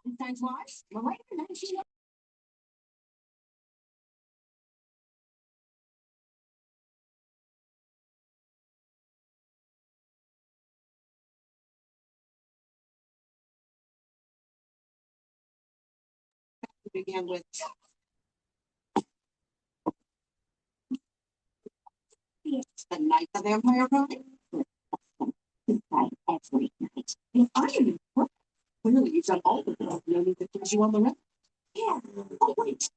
Begin with the night the vampire ride. Every night. If I am important, clearly you've done all the work. No need to put you on the rest. Yeah. Oh wait.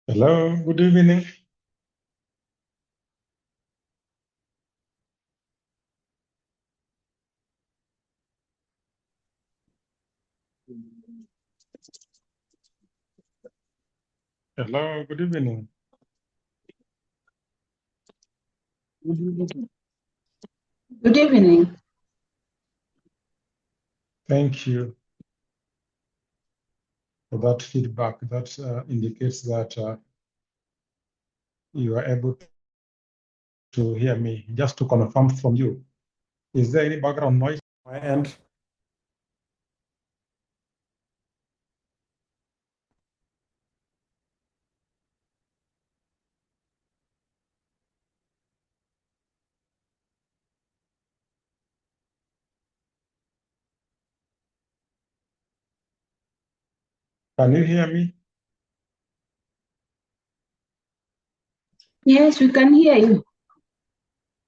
Hello, good evening. Hello, good evening. Good evening. Thank you for that feedback. That indicates that you are able to hear me. Just to confirm from you, is there any background noise on my end? Can you hear me? Yes, we can hear you.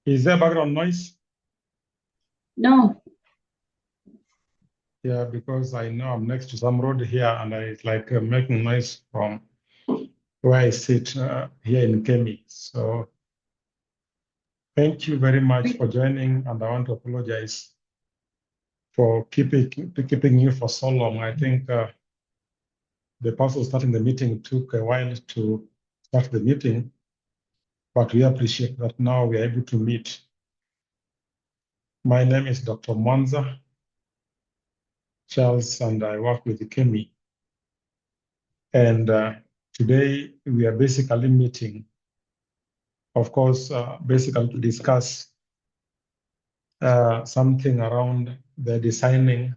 Is there background noise? No. Yeah, because I know I'm next to some road here and it's like making noise from where I sit here in Kemi. So thank you very much for joining, and I want to apologize for keeping you for so long. I think the person starting the meeting took a while to start the meeting, but we appreciate that now we are able to meet. My name is Dr. Mwanza Charles, and I work with Kemi. And today we are basically meeting, of course, basically to discuss something around the designing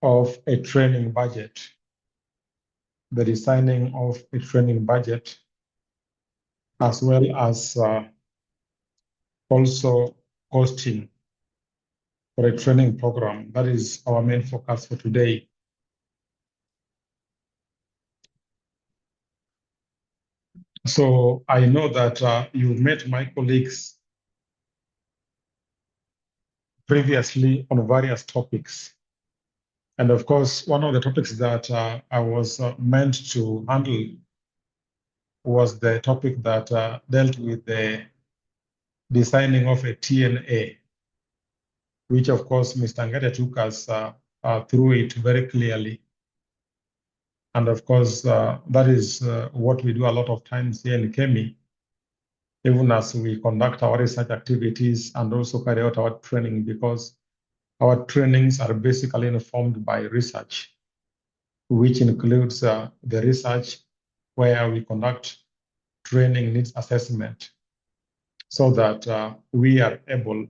of a training budget. The designing of a training budget, as well as also costing for a training program. That is our main focus for today. So I know that you've met my colleagues previously on various topics. And of course, one of the topics that I was meant to handle was the topic that dealt with the designing of a TNA, which of course Mr. Ngate took us through it very clearly. And of course, that is what we do a lot of times here in Kemi, even as we conduct our research activities and also carry out our training, because our trainings are basically informed by research, which includes the research where we conduct training needs assessment, so that we are able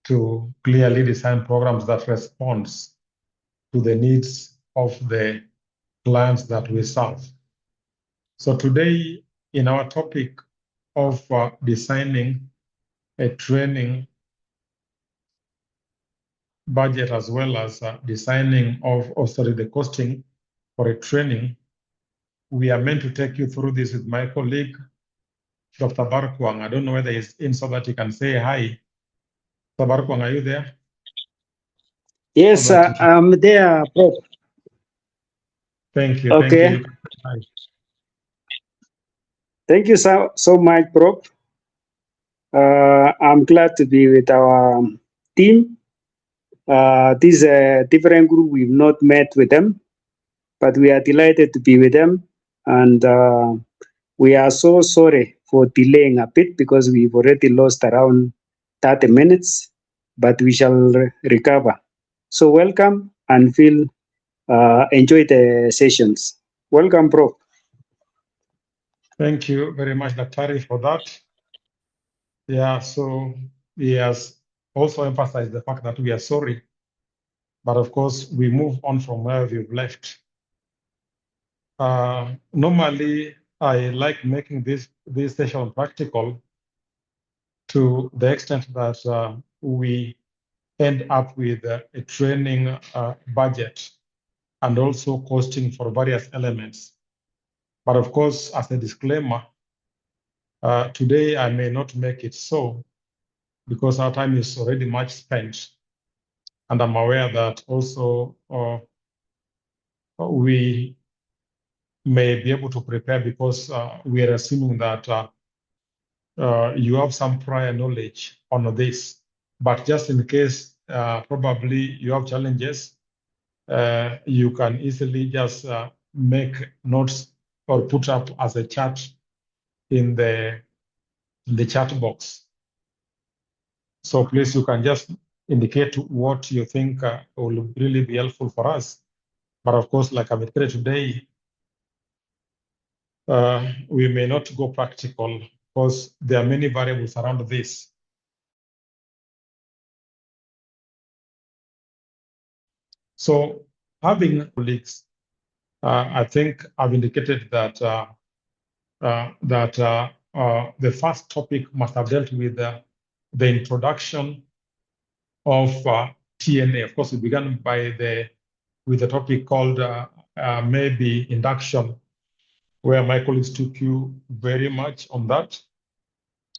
to clearly design programs that responds to the needs of the clients that we serve. So today, in our topic of designing a training budget, as well as designing of, the costing for a training, we are meant to take you through this with my colleague, Dr. Barkwang. I don't know whether he's in so that he can say hi. Dr. Barkwang, are you there? Yes, I'm there, Prof. Thank you. Okay. Thank you. Hi. Thank you so much, Prof. I'm glad to be with our team. This is a different group. We've not met with them, but we are delighted to be with them. And we are so sorry for delaying a bit because we've already lost around 30 minutes, but we shall recover. So welcome and enjoy the sessions. Welcome, Prof. Thank you very much, Daktari, for that. Yeah, so he has also emphasized the fact that we are sorry, but of course, we move on from where we've left. Normally, I like making this session practical to the extent that we end up with a training budget and also costing for various elements. But of course, as a disclaimer, today I may not make it so because our time is already much spent. And I'm aware that also we may be able to prepare because we are assuming that you have some prior knowledge on this. But just in case probably you have challenges, you can easily just make notes or put up as a chat in the chat box. So please, you can just indicate what you think will really be helpful for us. But of course, like I've indicated today, we may not go practical because there are many variables around this. So having colleagues, I think I've indicated that the first topic must have dealt with the introduction of TNA. Of course, we began with the topic called maybe induction, where my colleagues took you very much on that.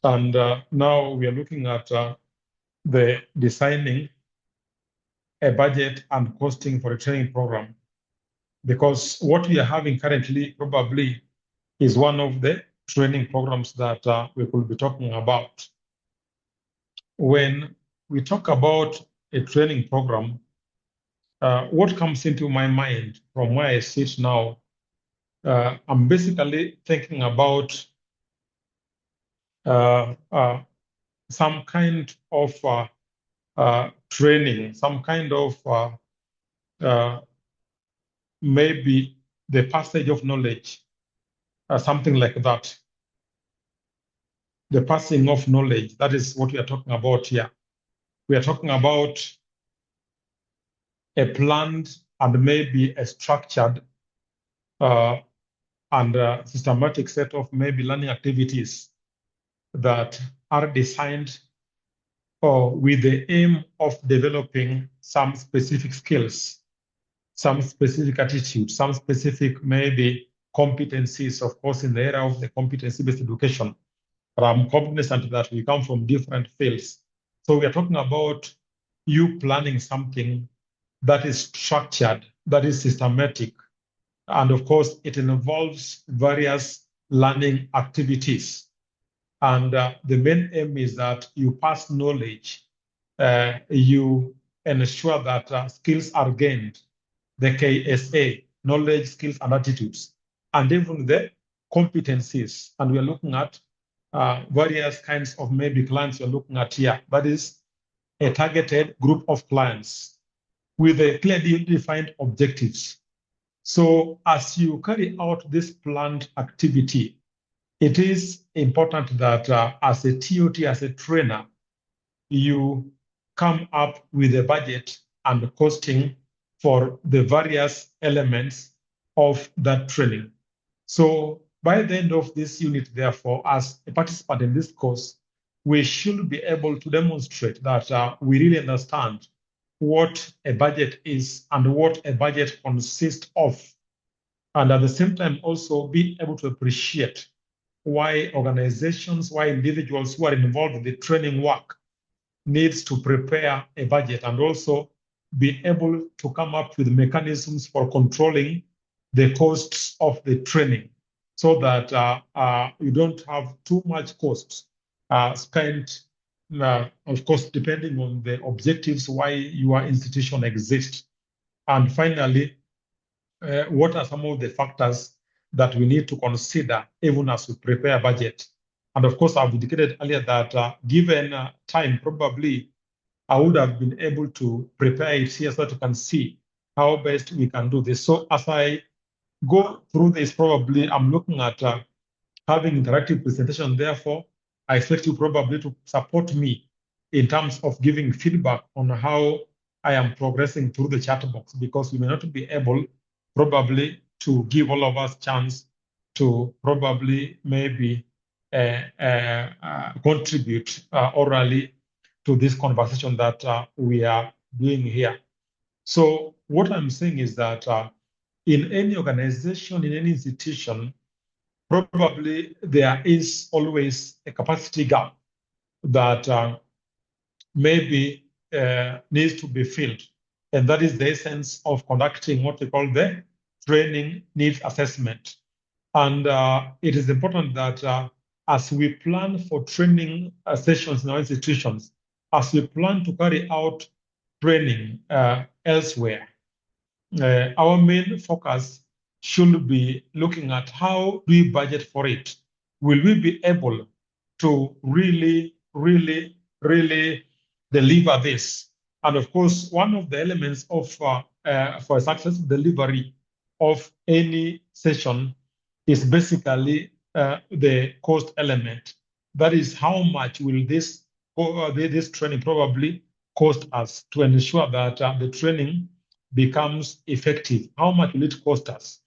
And now we are looking at the designing a budget and costing for a training program. Because what we are having currently probably is one of the training programs that we could be talking about. When we talk about a training program, what comes into my mind from where I sit now, I'm basically thinking about some kind of training, some kind of maybe the passage of knowledge, something like that. The passing of knowledge, that is what we are talking about here. We are talking about a planned and maybe a structured and systematic set of maybe learning activities that are designed with the aim of developing some specific skills, some specific attitudes, some specific maybe competencies, of course, in the area of the competency-based education. But I'm cognizant that we come from different fields. So we are talking about you planning something that is structured, that is systematic. And of course, it involves various learning activities. And the main aim is that you pass knowledge, you ensure that skills are gained, the KSA, knowledge, skills, and attitudes, and even the competencies. And we're looking at various kinds of maybe clients you're looking at here. That is a targeted group of clients with a clearly defined objectives. So as you carry out this planned activity, it is important that as a TOT, as a trainer, you come up with a budget and costing for the various elements of that training. So by the end of this unit, therefore, as a participant in this course, we should be able to demonstrate that we really understand what a budget is and what a budget consists of. And at the same time, also be able to appreciate why organizations, why individuals who are involved in the training work needs to prepare a budget and also be able to come up with mechanisms for controlling the costs of the training so that you don't have too much costs spent, of course, depending on the objectives why your institution exists. And finally, what are some of the factors that we need to consider even as we prepare a budget? And of course, I've indicated earlier that given time, probably I would have been able to prepare it here so that you can see how best we can do this. So as I go through this, probably I'm looking at having interactive presentation. Therefore, I expect you probably to support me in terms of giving feedback on how I am progressing through the chat box, because we may not be able probably to give all of us chance to probably maybe contribute orally to this conversation that we are doing here. So what I'm saying is that in any organization, in any institution, probably there is always a capacity gap that maybe needs to be filled. And that is the essence of conducting what we call the training needs assessment. And it is important that as we plan for training sessions in our institutions, as we plan to carry out training elsewhere, our main focus should be looking at how do we budget for it. Will we be able to really deliver this? And of course, one of the elements of for a successful delivery of any session is basically the cost element. That is, how much will this training probably cost us to ensure that the training becomes effective? How much will it cost us?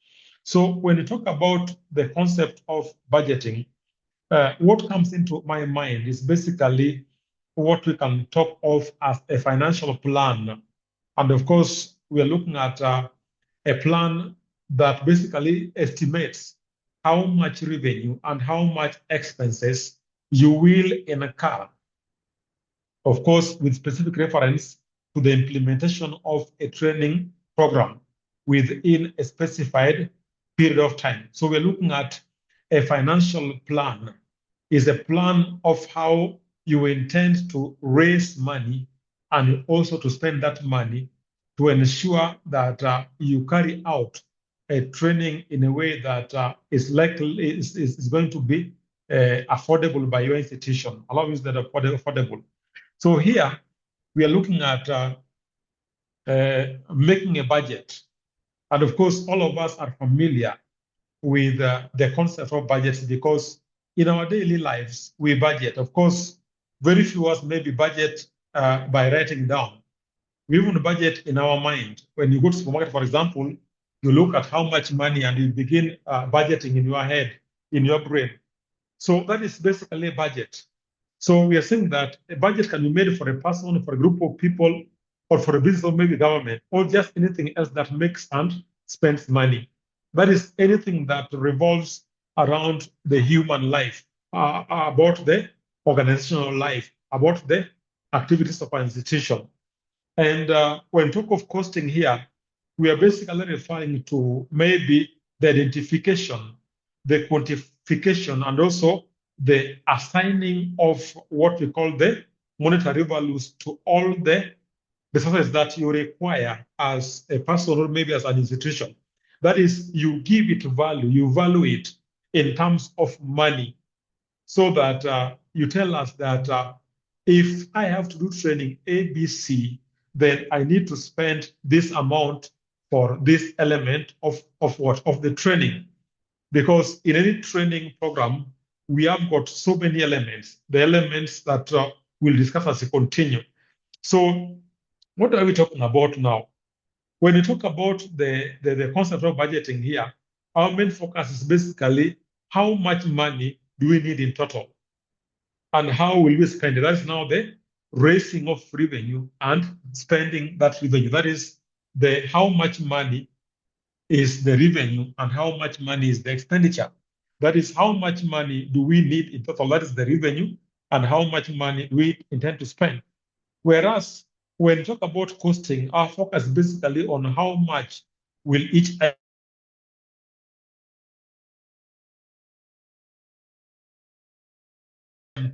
So when you talk about the concept of budgeting, what comes into my mind is basically what we can talk of as a financial plan. And of course, we are looking at a plan that basically estimates how much revenue and how much expenses you will incur, of course, with specific reference to the implementation of a training program within a specified period of time. So we're looking at a financial plan is a plan of how you intend to raise money and also to spend that money to ensure that you carry out a training in a way that is going to be affordable by your institution. Allow me that affordable. So here we are looking at making a budget. And of course, all of us are familiar with the concept of budgets, because in our daily lives, we budget. Of course, very few of us maybe budget by writing down. We even budget in our mind. When you go to the supermarket, for example, you look at how much money and you begin budgeting in your head, in your brain. So that is basically a budget. So we are saying that a budget can be made for a person, for a group of people, or for a business, or maybe government, or just anything else that makes and spends money. That is anything that revolves around the human life, about the organizational life, about the activities of an institution. And when we talk of costing here, we are basically referring to maybe the identification, the quantification, and also the assigning of what we call the monetary values to all the resources that you require as a person or maybe as an institution. That is, you give it value, you value it in terms of money, so that you tell us that if I have to do training ABC, then I need to spend this amount for this element of what? Of the training. Because in any training program, we have got so many elements, the elements that we'll discuss as we continue. So what are we talking about now? When we talk about the concept of budgeting here, our main focus is basically how much money do we need in total? And how will we spend it? That's now the raising of revenue and spending that revenue. That is the how much money is the revenue and how much money is the expenditure. That is how much money do we need in total. That is the revenue, and how much money we intend to spend. Whereas when we talk about costing, our focus is basically on how much will each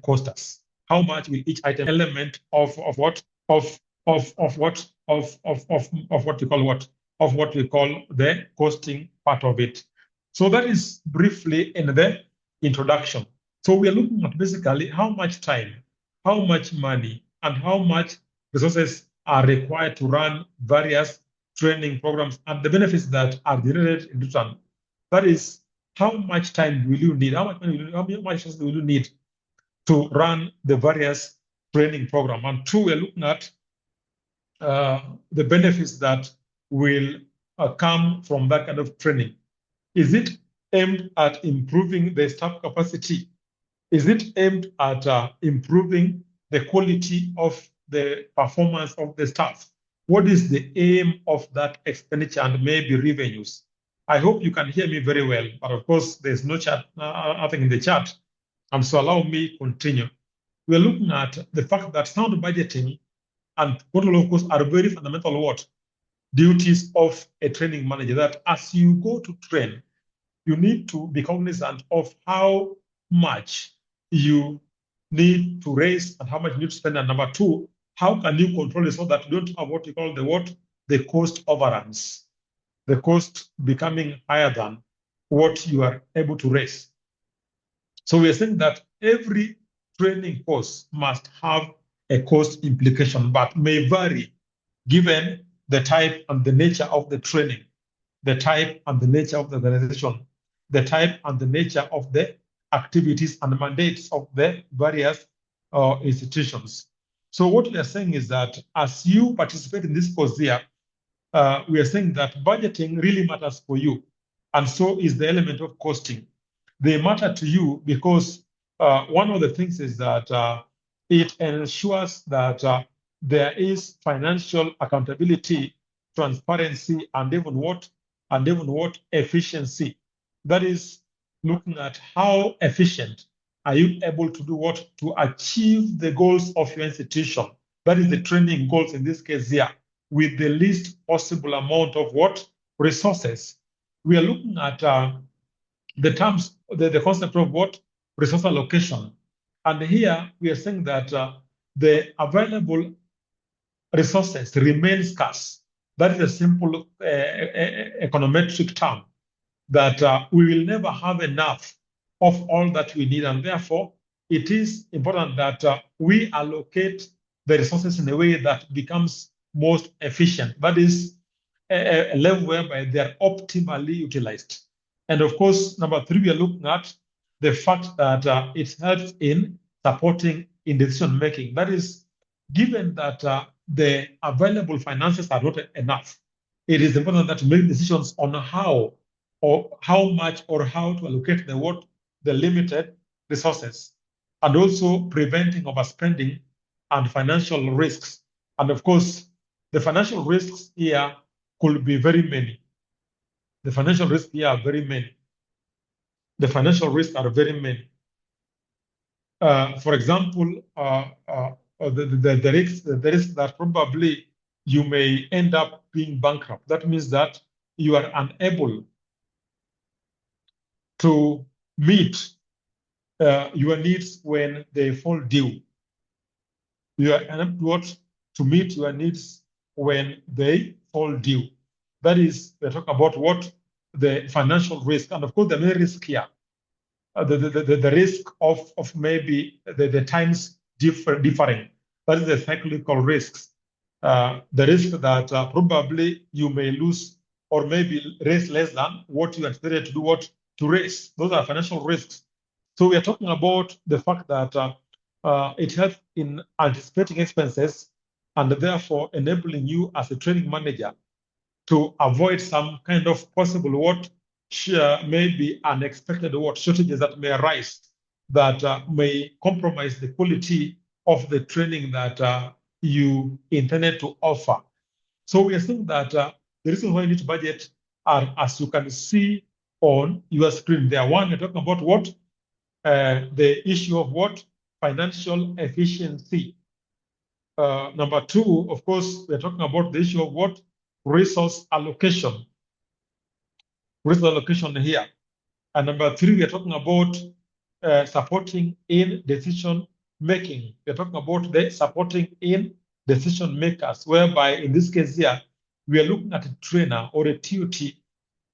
cost us. How much will each item element of what you call what of what we call the costing part of it. So that is briefly in the introduction. So we are looking at basically how much time, how much money, and how much resources are required to run various training programs and the benefits that are generated in return. That is how much time will you need? How much resources will you need to run the various training program? And two, we're looking at the benefits that will come from that kind of training. Is it aimed at improving the staff capacity? Is it aimed at improving the quality of the performance of the staff? What is the aim of that expenditure and maybe revenues? I hope you can hear me very well, but of course, there's no chat, nothing in the chat. And so allow me continue. We're looking at the fact that sound budgeting and control, of course, are very fundamental what? Duties of a training manager, that as you go to train, you need to be cognizant of how much you need to raise and how much you need to spend. And number two, how can you control it so that you don't have what you call the cost overruns, the cost becoming higher than what you are able to raise. So we are saying that every training course must have a cost implication, but may vary given the type and the nature of the training, the type and the nature of the organization, the type and the nature of the activities and mandates of the various institutions. So what we are saying is that as you participate in this course here, we are saying that budgeting really matters for you. And so is the element of costing. They matter to you because one of the things is that it ensures that there is financial accountability, transparency, and even what efficiency. That is looking at how efficient are you able to do what to achieve the goals of your institution. That is the training goals in this case here, with the least possible amount of what resources. We are looking at the terms, the concept of what resource allocation. And here we are saying that the available resources remain scarce. That is a simple econometric term, that we will never have enough of all that we need. And therefore, it is important that we allocate the resources in a way that becomes most efficient. That is a level whereby they are optimally utilized. And of course, number three, we are looking at the fact that it helps in supporting in decision making. That is, given that the available finances are not enough, it is important that make decisions on how much or how to allocate the limited resources, and also preventing overspending and financial risks. And of course, the financial risks here could be very many. The financial risks here are very many. The financial risks are very many. For example, the risk that probably you may end up being bankrupt. That means that you are unable to meet your needs when they fall due. You are unable to meet your needs when they fall due. That is, we talk about what the financial risk, and of course the main risk here, the risk of maybe the times differing. That is the cyclical risks. The risk that probably you may lose or maybe raise less than what you anticipated to do to raise. Those are financial risks. So we are talking about the fact that it helps in anticipating expenses and therefore enabling you as a training manager to avoid some kind of possible maybe unexpected shortages that may arise that may compromise the quality of the training that you intended to offer. So we are saying that the reason why you need to budget are, as you can see on your screen there. One, we're talking about the issue of financial efficiency. Number two, of course, we're talking about the issue of resource allocation. Resource allocation here. And number three, we're talking about supporting in decision making. We're talking about the supporting in decision makers, whereby in this case here, we are looking at a trainer or a TUT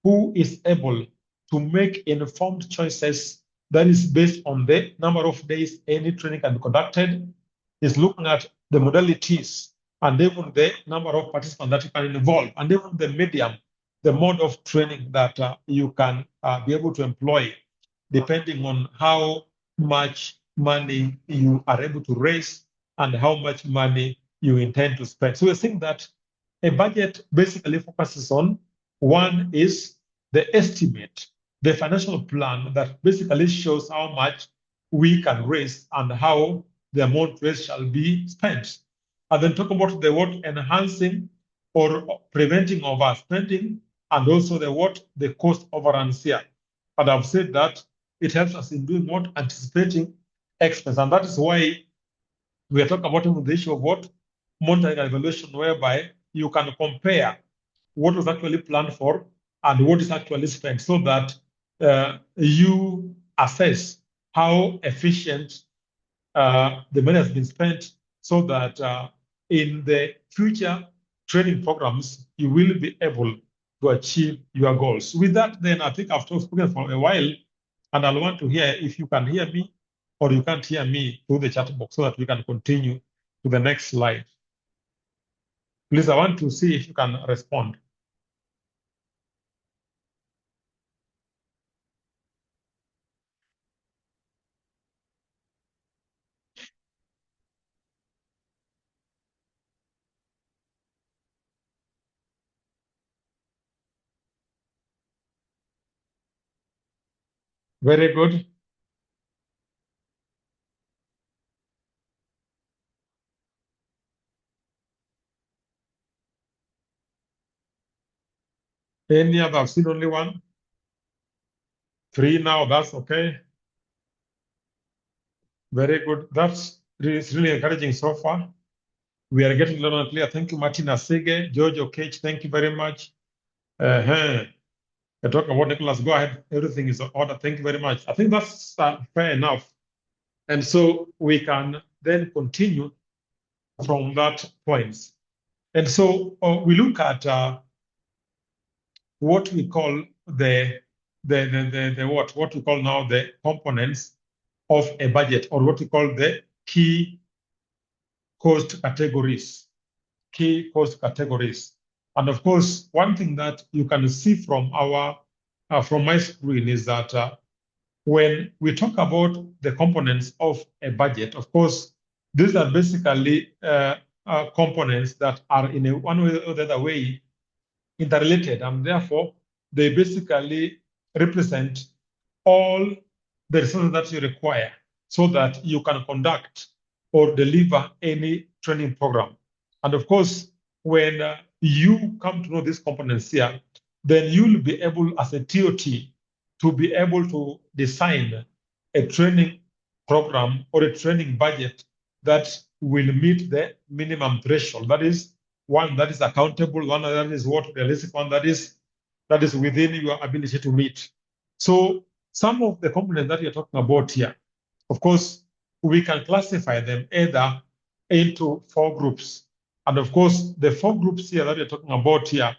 who is able to make informed choices that is based on the number of days any training can be conducted, is looking at the modalities and even the number of participants that you can involve, and even the medium the mode of training that you can be able to employ depending on how much money you are able to raise and how much money you intend to spend. So we're saying that a budget basically focuses on one is the estimate, the financial plan that basically shows how much we can raise and how the amount raised shall be spent. And then talk about the what enhancing or preventing overspending, and also the cost overruns here. And I've said that it helps us in doing what anticipating expense, and that is why we are talking about the issue of what monitoring and evaluation, whereby you can compare what was actually planned for and what is actually spent, so that you assess how efficient the money has been spent, so that in the future training programs, you will be able to achieve your goals. With that, then I think I've spoken for a while, and I'll want to hear if you can hear me or you can't hear me through the chat box so that we can continue to the next slide. Please, I want to see if you can respond. Very good. Any other? I've seen only one. 3 now, that's okay. Very good. That's really encouraging so far. We are getting loud and clear. Thank you, Martina Sege. George Okech, thank you very much. I talk about Nicholas. Go ahead. Everything is in order. Thank you very much. I think that's fair enough. And so we can then continue from that point. And so we look at what we call what we call now the components of a budget, or what we call the key cost categories. Key cost categories. And of course, one thing that you can see from from my screen is that when we talk about the components of a budget, of course, these are basically components that are in one way or the other way interrelated, and therefore they basically represent all the resources that you require so that you can conduct or deliver any training program. And of course, when you come to know these components here, then you'll be able, as a TOT, to be able to design a training program or a training budget that will meet the minimum threshold. That is one that is accountable, one that is what realistic, one that is within your ability to meet. So some of the components that you're talking about here, of course, we can classify them either into 4 groups. And of course, the 4 groups here that we're talking about here,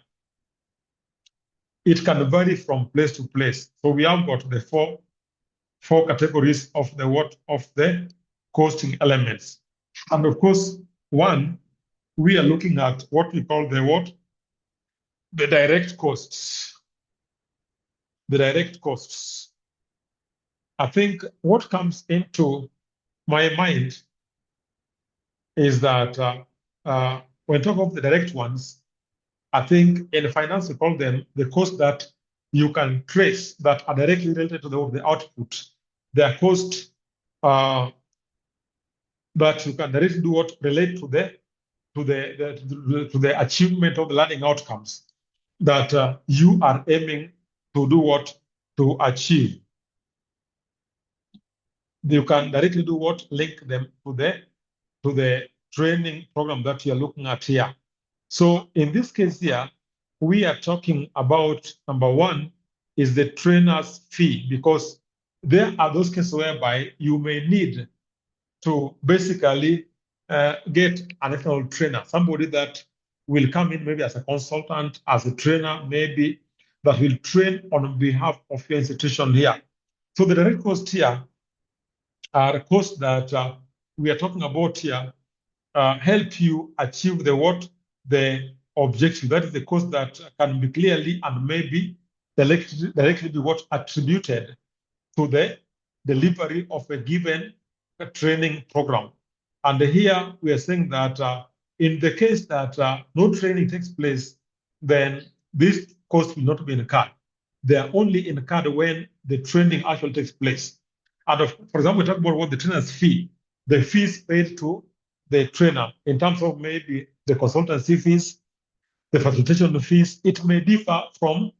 it can vary from place to place. So we have got the four categories of the costing elements. And of course, one, we are looking at what we call the direct costs. The direct costs. I think what comes into my mind is that when talk of the direct ones, I think in finance we call them the costs that you can trace that are directly related to the output. They are costs that you can directly do what relate to the achievement of the learning outcomes that you are aiming to do what to achieve. You can directly do what link them to the training program that you're looking at here. So in this case here, we are talking about number 1 is the trainer's fee, because there are those cases whereby you may need to basically get an external trainer, somebody that will come in maybe as a consultant, as a trainer, maybe that will train on behalf of your institution here. So the direct costs here are costs that we are talking about here help you achieve the objective. That is the cost that can be clearly and maybe directly be what attributed to the delivery of a given training program. And here we are saying that in the case that no training takes place, then this cost will not be incurred. They are only incurred when the training actually takes place. And for example, we talk about what the trainer's fee, the fees paid to the trainer in terms of maybe the consultancy fees, the facilitation fees. It may differ from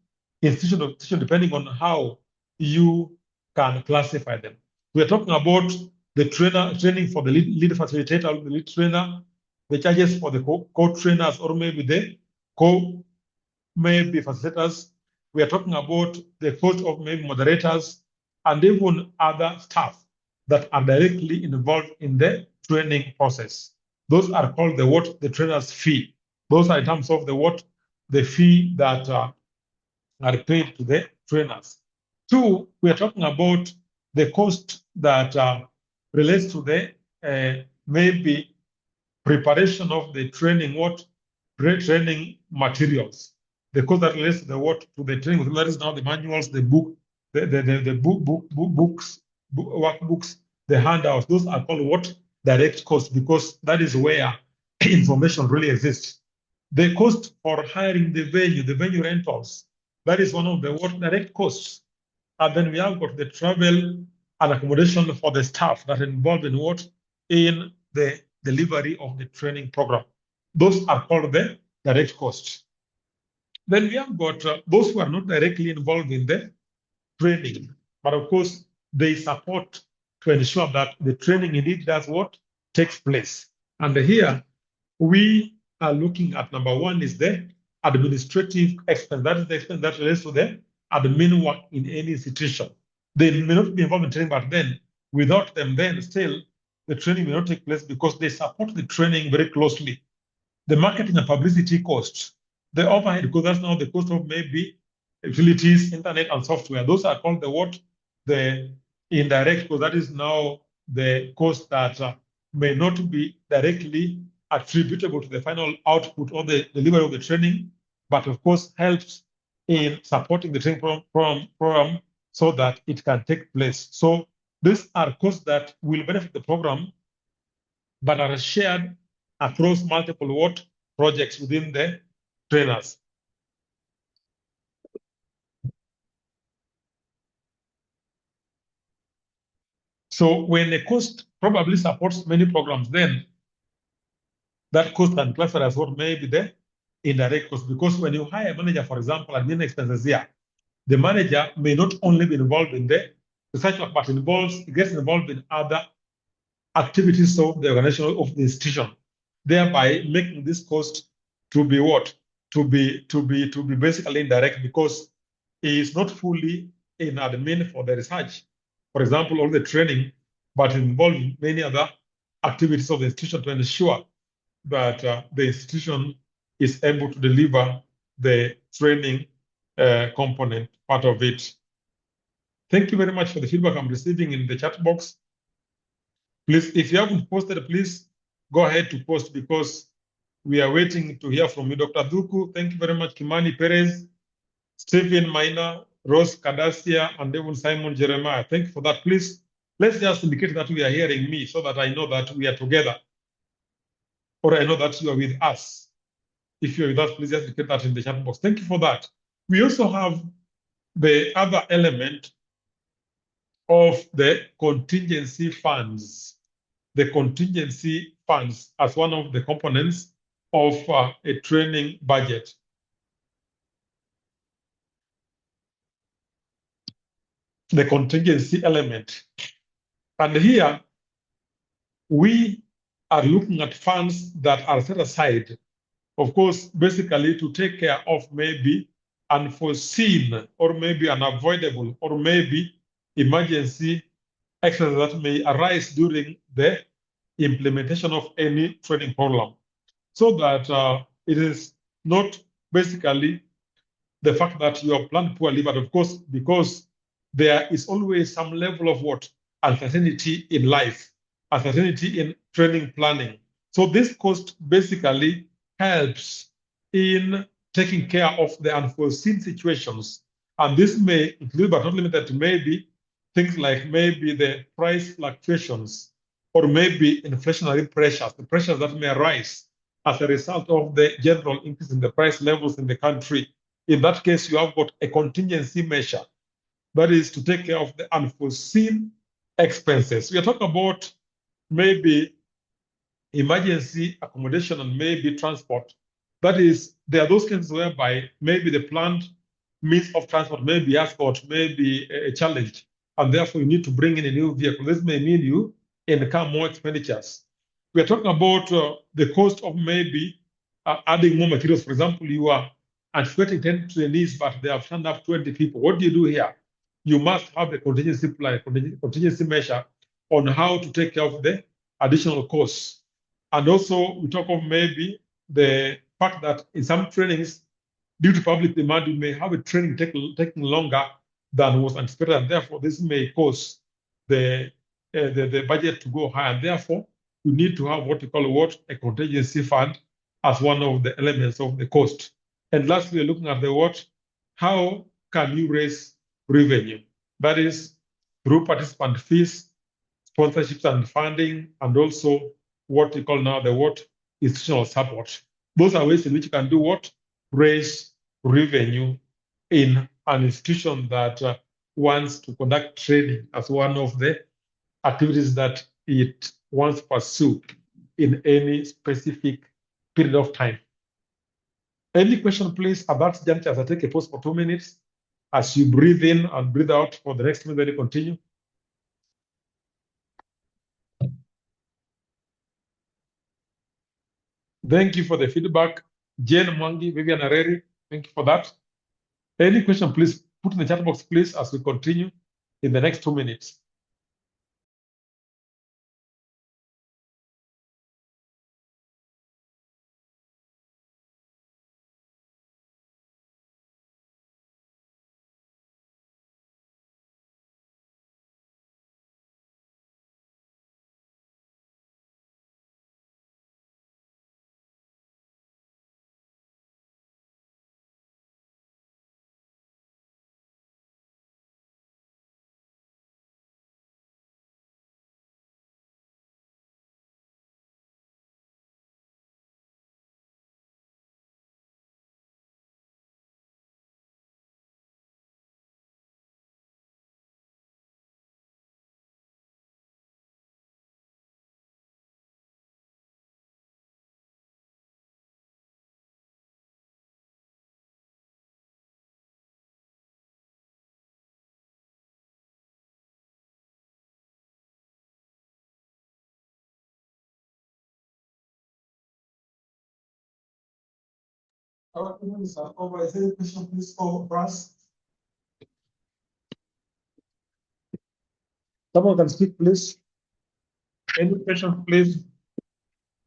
institution to institution depending on how you can classify them. We are talking about the training for the lead facilitator, the lead trainer, the charges for the co-trainers, or maybe the maybe facilitators. We are talking about the cost of maybe moderators and even other staff that are directly involved in the training process. Those are called the trainer's fee. Those are in terms of the fee that are paid to the trainers. Two, we are talking about the cost that relates to the maybe preparation of the training, training materials. The cost that relates to the training, that is now the manuals, the book, the books, workbooks, the handouts. Those are called direct costs, because that is where information really exists. The cost for hiring the venue rentals, that is one of the direct costs. And then we have got the travel and accommodation for the staff that are involved in in the delivery of the training program. Those are called the direct costs. Then we have got those who are not directly involved in the training, but of course they support to ensure that the training indeed does what takes place. And here we are looking at number one is the administrative expense. That is the expense that relates to the admin work in any institution. They may not be involved in training, but then without them, then still the training may not take place because they support the training very closely. The marketing and publicity costs, the overhead, because that's now the cost of maybe utilities, internet, and software. Those are called the indirect, because that is now the cost that may not be directly attributable to the final output or the delivery of the training, but of course helps in supporting the training program so that it can take place. So these are costs that will benefit the program, but are shared across multiple projects within the trainers. So when a cost probably supports many programs, then that cost can classify as what may be the indirect cost. Because when you hire a manager, for example, admin expenses here, the manager may not only be involved in the research work, but gets involved in other activities of the organization of the institution, thereby making this cost to be to be basically indirect, because he is not fully in admin for the research, for example, all the training, but involving many other activities of the institution to ensure that the institution is able to deliver the training component part of it. Thank you very much for the feedback I'm receiving in the chat box. Please, if you haven't posted, please go ahead to post, because we are waiting to hear from you. Dr. Duku, thank you very much. Kimani Perez, Stephen Maina, Rose Kadasia, and even Simon Jeremiah. Thank you for that. Please, let's just indicate that we are hearing me so that I know that we are together, or I know that you are with us. If you're with us, please just indicate that in the chat box. Thank you for that. We also have the other element of the contingency funds. The contingency funds as one of the components of a training budget. The contingency element. And here, we are looking at funds that are set aside, of course, basically to take care of maybe unforeseen or maybe unavoidable or maybe emergency expenses that may arise during the implementation of any training program. So that it is not basically the fact that you have planned poorly, but of course, because there is always some level of uncertainty in life, uncertainty in training planning. So this cost basically helps in taking care of the unforeseen situations. And this may include, but not limited to, maybe things like maybe the price fluctuations or maybe inflationary pressures, the pressures that may arise as a result of the general increase in the price levels in the country. In that case, you have got a contingency measure, that is to take care of the unforeseen expenses. We are talking about maybe emergency accommodation and maybe transport. That is, there are those cases whereby maybe the planned means of transport may be asphalt, may be challenged, and therefore you need to bring in a new vehicle. This may mean you incur more expenditures. We are talking about the cost of maybe adding more materials. For example, you are anticipating 10 trainees, but they have turned up 20 people. What do you do here? You must have a contingency plan, contingency measure on how to take care of the additional costs. And also, we talk of maybe the fact that in some trainings, due to public demand, you may have a training taking longer than was anticipated, and therefore this may cause the budget to go high, and therefore you need to have what you call a contingency fund as one of the elements of the cost. And lastly, we're looking at how can you raise revenue? That is through participant fees, sponsorships and funding, and also what we call now the institutional support. Those are ways in which you can do raise revenue in an institution that wants to conduct training as one of the activities that it wants to pursue in any specific period of time. Any question, please, at that juncture, as I take a pause for 2 minutes, as you breathe in and breathe out for the next minute, then you continue. Thank you for the feedback. Jane Mwangi, Vivian Areri, thank you for that. Any question, please put in the chat box, please, as we continue in the next 2 minutes. Our questions are over. Is there any question, please, for us? Someone can speak, please. Any question, please,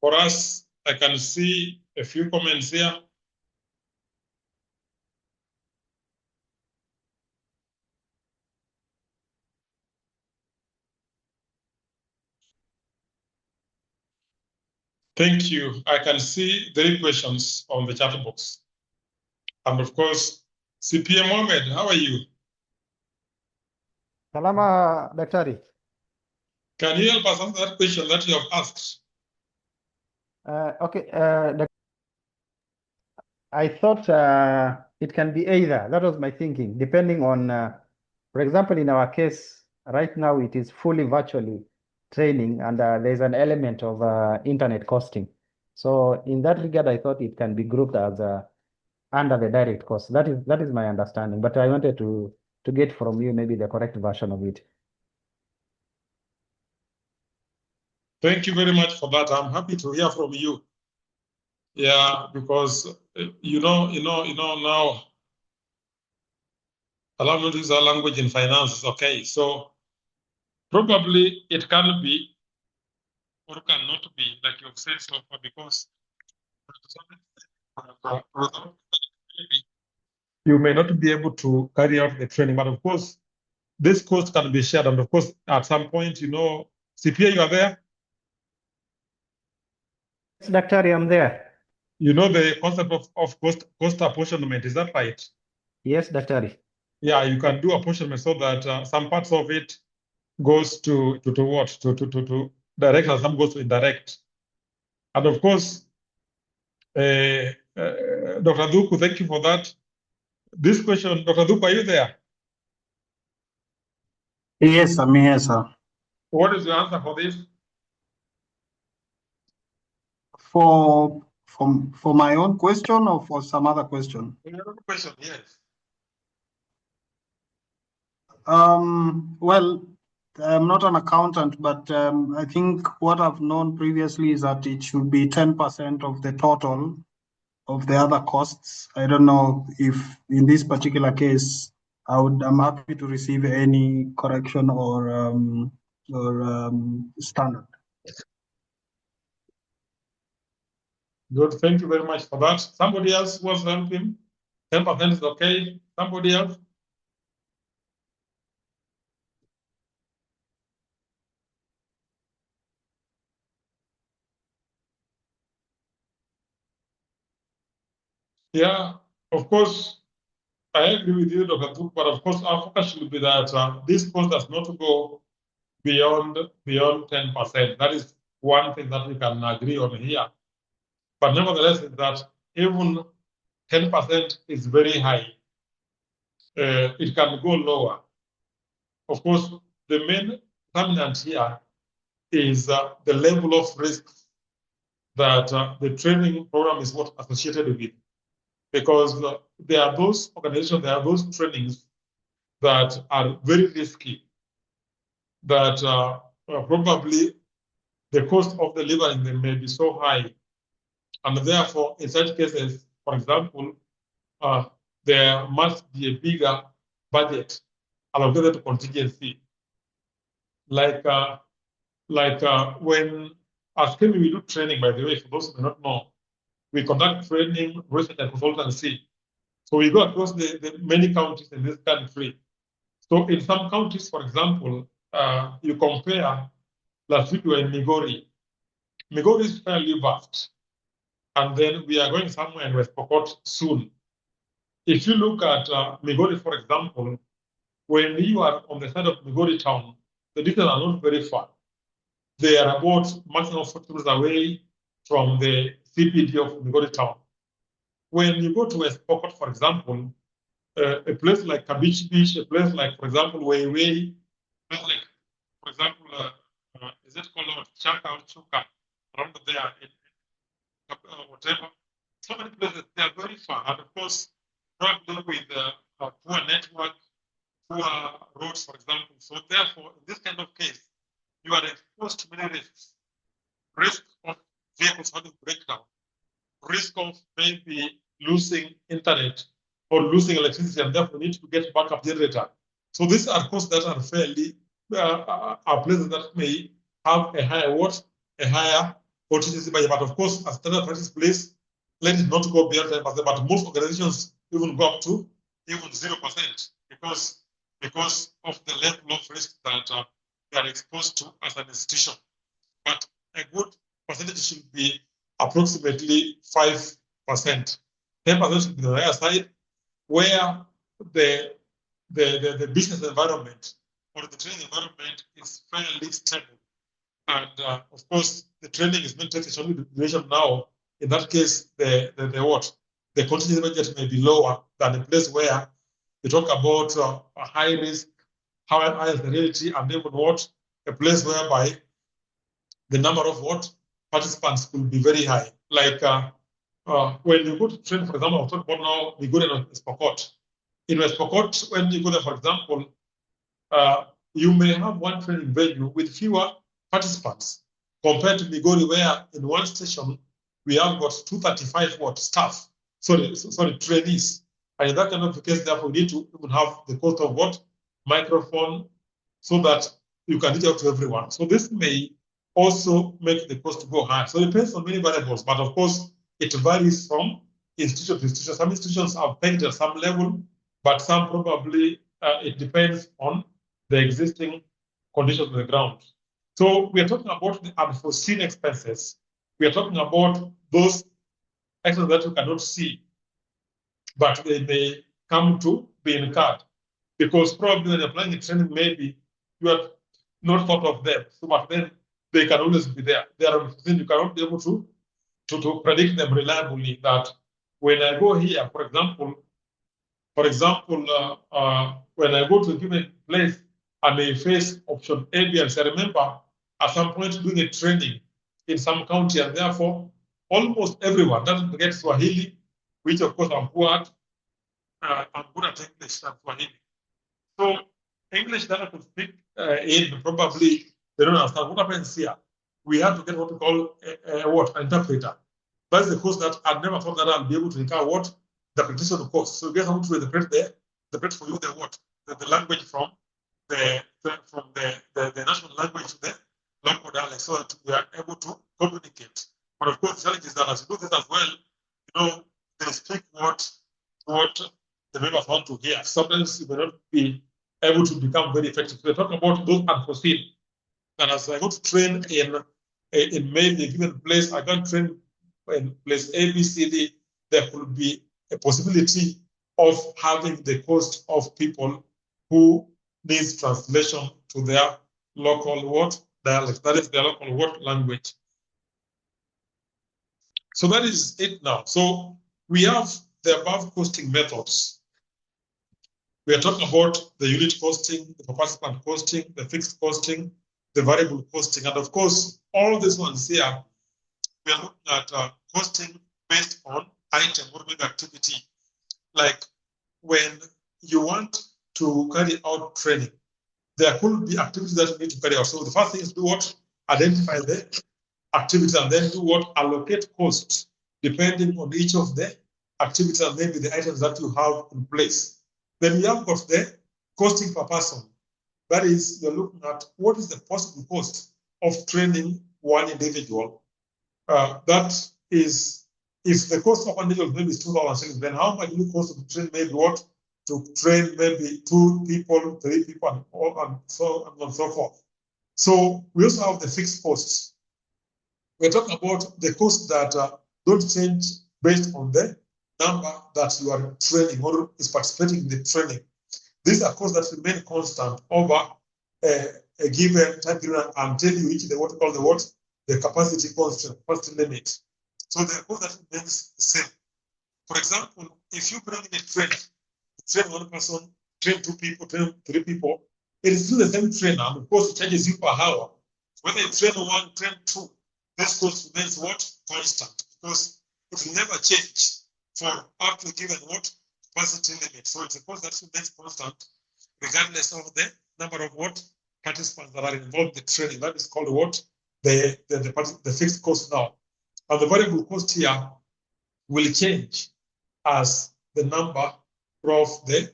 for us? I can see a few comments here. Thank you. I can see 3 questions on the chat box. And of course, CPM Mohammed, how are you? Salama, Daktari. Can you help us answer that question that you have asked? Okay, I thought it can be either. That was my thinking, depending on, for example, in our case, right now it is fully virtually training, and there's an element of internet costing. So in that regard, I thought it can be grouped as under the direct cost. That is my understanding, but I wanted to get from you maybe the correct version of it. Thank you very much for that. I'm happy to hear from you. Yeah, because you know now, allow me to use our language in finance. Okay, so probably it can be or cannot be like you've said so far, because you may not be able to carry out the training, but of course, this cost can be shared. And of course, at some point, CPA, you are there? Yes, Daktari, I'm there. You know the concept of cost apportionment, is that right? Yes, Daktari. Yeah, you can do apportionment so that some parts of it goes to what? To direct and some goes to indirect. And of course, Dr. Duku, thank you for that. This question, Dr. Duku, are you there? Yes, I'm here, sir. What is your answer for this? For my own question or for some other question? Another question, yes. Well, I'm not an accountant, but I think what I've known previously is that it should be 10% of the total of the other costs. I don't know if in this particular case, I'm happy to receive any correction or standard. Good, thank you very much for that. Somebody else wants to help him? 10% is okay. Somebody else? Yeah, of course, I agree with you, Dr. Duke, but of course, our focus should be that this cost does not go beyond 10%. That is one thing that we can agree on here. But nevertheless, is that even 10% is very high. It can go lower. Of course, the main determinant here is the level of risk that the training program is what associated with. Because there are those organizations, there are those trainings that are very risky, that probably the cost of delivering them may be so high. And therefore, in such cases, for example, there must be a bigger budget allocated to contingency. Like when as Kemi, we do training, by the way, for those who may not know, we conduct training, research, and consultancy. So we go across the many counties in this country. So in some counties, for example, you compare, last week we were in Migori. Migori is fairly vast. And then we are going somewhere in West Pokot soon. If you look at Migori, for example, when you are on the side of Migori town, the distance are not very far. They are about maximum 40 minutes away from the CPD of Migori town. When you go to West Pokot, for example, a place like Kabich Beach, a place like, for example, Weiwei, like, for example, is it called Chaka or Chuka, around there, whatever. So many places, they are very far. And of course, probably with poor network, poor roads, for example. So therefore, in this kind of case, you are exposed to many risks. Risk of vehicles having breakdown, risk of maybe losing internet or losing electricity, and therefore need to get backup generator. So these are costs that are fairly are places that may have a higher contingency budget. But of course, as standard practice place, let it not go beyond 10%. But most organizations even go up to even 0% because of the level of risk that they are exposed to as an institution. But a good percentage should be approximately 5%. 10% should be the higher side, where the business environment or the training environment is fairly stable. And of course, the training is not taking only duration now. In that case, the contingency budget may be lower than a place where you talk about a high risk, high severity, and even a place whereby the number of participants could be very high. Like when you go to train, for example, I'll talk about now, we go to West Pokot. In West Pokot, when you go there, for example, you may have one training venue with fewer participants compared to Migori, where in one station we have got 235 staff, trainees. And in that kind of case, therefore, we need to even have the cost of microphone, so that you can reach out to everyone. So this may also make the cost go high. So it depends on many variables, but of course, it varies from institution to institution. Some institutions are pegged at some level, but some probably it depends on the existing conditions on the ground. So we are talking about the unforeseen expenses. We are talking about those items that you cannot see, but they may come to be incurred. Because probably when you're planning a training, maybe you have not thought of them. So, but then they can always be there. There are things you cannot be able to predict them reliably. That when I go here, for example, when I go to a given place, I may face option A, B, and C. I remember at some point doing a training in some county, and therefore almost everyone doesn't forget Swahili, which of course I'm poor at. I'm good at English and Swahili. So English that I could speak in probably they don't understand. What happens here? We have to get what we call an interpreter. That's the course that I've never thought that I'll be able to incur what the interpretation course. So you get someone to interpret for you the language from the national language to the local dialect, so that we are able to communicate. But of course, the challenge is that as you do this as well, you know, they speak what the members want to hear. Sometimes you may not be able to become very effective. We're talking about those unforeseen. And as I go to train in maybe a given place, I can train in place A, B, C, D. There could be a possibility of having the cost of people who needs translation to their local what dialect. That is their local what language. So that is it now. So we have the above costing methods. We are talking about the unit costing, the per participant costing, the fixed costing, the variable costing, and of course, all these ones here, we are looking at costing based on item or big activity. Like when you want to carry out training, there could be activities that you need to carry out. So the first thing is do what? Identify the activities and then do what? Allocate costs depending on each of the activities and maybe the items that you have in place. Then you have got the costing per person. That is, you're looking at what is the possible cost of training one individual. That is, if the cost of one individual maybe is 2,000 shillings, then how much will it cost to train maybe what? To train maybe 2 people, 3 people, and so on and so forth. So we also have the fixed costs. We're talking about the costs that don't change based on the number that you are training or is participating in the training. These are costs that remain constant over a given time period until you reach the what we call the capacity constant, capacity limit. So the cost that remains the same. For example, if you bring in a train one person, train 2 people, train 3 people, it is still the same trainer, and of course it charges you per hour. Whether you train 1, train 2, this cost remains what? Constant, because it will never change for up to given what? Capacity limit. So it's a cost that remains constant regardless of the number of what? Participants that are involved in the training. That is called what? The fixed cost now. And the variable cost here will change as the number of the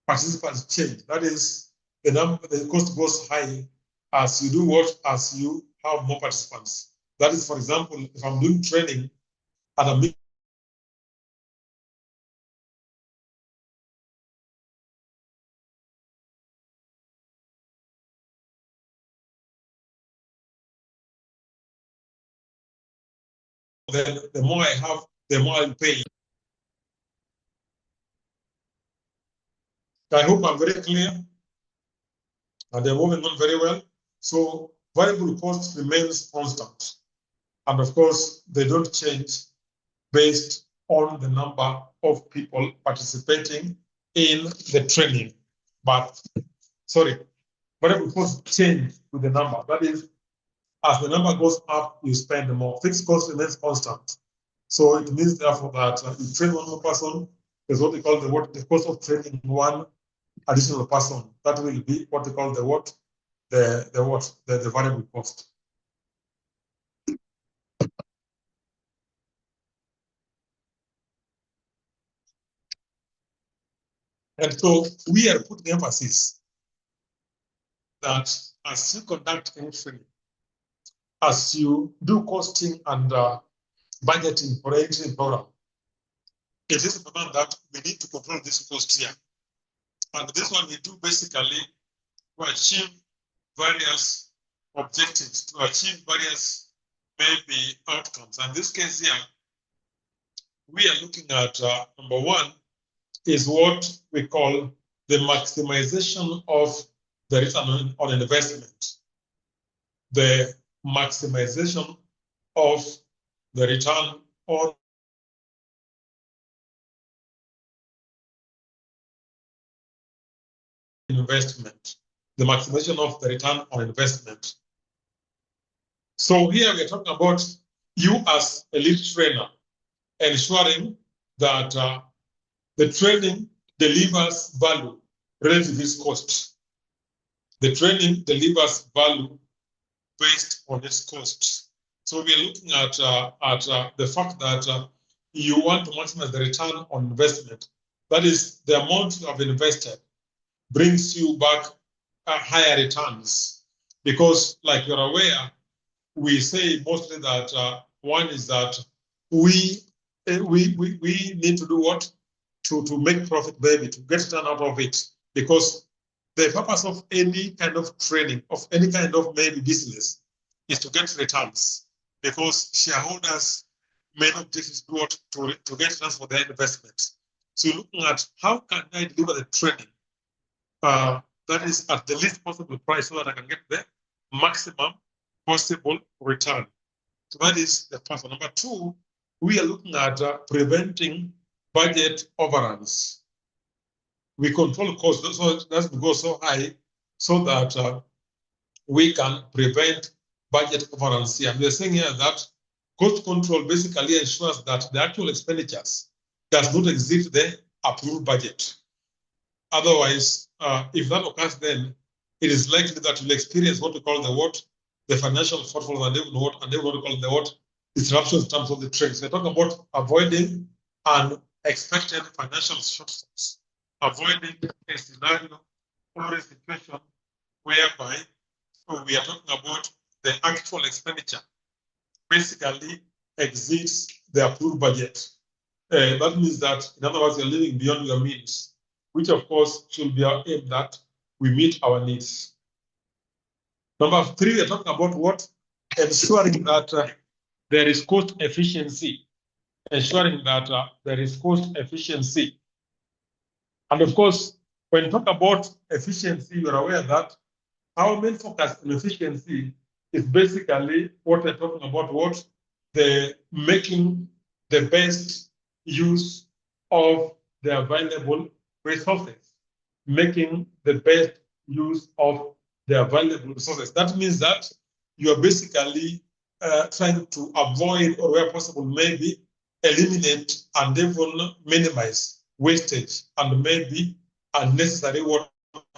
participants change. That is, the cost goes high as you do what? As you have more participants. That is, for example, if I'm doing training at a then the more I have, the more I'll pay. I hope I'm very clear and they're moving on very well. So variable cost remains constant. And of course, they don't change based on the number of people participating in the training. But, sorry, variable cost change with the number. That is, as the number goes up, you spend more. Fixed cost remains constant. So it means therefore that you train one more person, there's what they call the cost of training one additional person. That will be what they call the variable cost. And so we are putting emphasis that as you conduct any training, as you do costing and budgeting for any training program, it is important that we need to control this cost here. And this one we do basically to achieve various objectives, to achieve various maybe outcomes. And in this case here, we are looking at number one is what we call the maximization of the return on investment. The maximization of the return on investment. The maximization of the return on investment. So here we are talking about you as a lead trainer ensuring that the training delivers value relative to its cost. The training delivers value based on its costs. So we are looking at the fact that you want to maximize the return on investment. That is, the amount you have invested brings you back higher returns. Because, like you're aware, we say mostly that one is that we need to do what? To make profit, baby, to get return out of it. Because the purpose of any kind of training, of any kind of maybe business, is to get returns. Because shareholders may not just do what to get returns for their investments. So you're looking at how can I deliver the training that is at the least possible price so that I can get the maximum possible return. So that is the first one. Number two, we are looking at preventing budget overruns. We control costs, so it doesn't go so high so that we can prevent budget overruns here. And we're saying here that cost control basically ensures that the actual expenditures does not exceed the approved budget. Otherwise, if that occurs, then it is likely that you'll experience what we call the financial shortfall, and even what we call disruptions in terms of the trade. So we're talking about avoiding unexpected financial shortfalls, avoiding a scenario or a situation whereby we are talking about the actual expenditure basically exceeds the approved budget. That means that, in other words, you're living beyond your means, which of course should be our aim that we meet our needs. Number three, we're talking about what? Ensuring that there is cost efficiency. Ensuring that there is cost efficiency. And of course, when you talk about efficiency, you're aware that our main focus on efficiency is basically what we're talking about, what? The making the best use of the available resources, making the best use of the available resources. That means that you are basically trying to avoid, or where possible, maybe eliminate and even minimize wastage and maybe unnecessary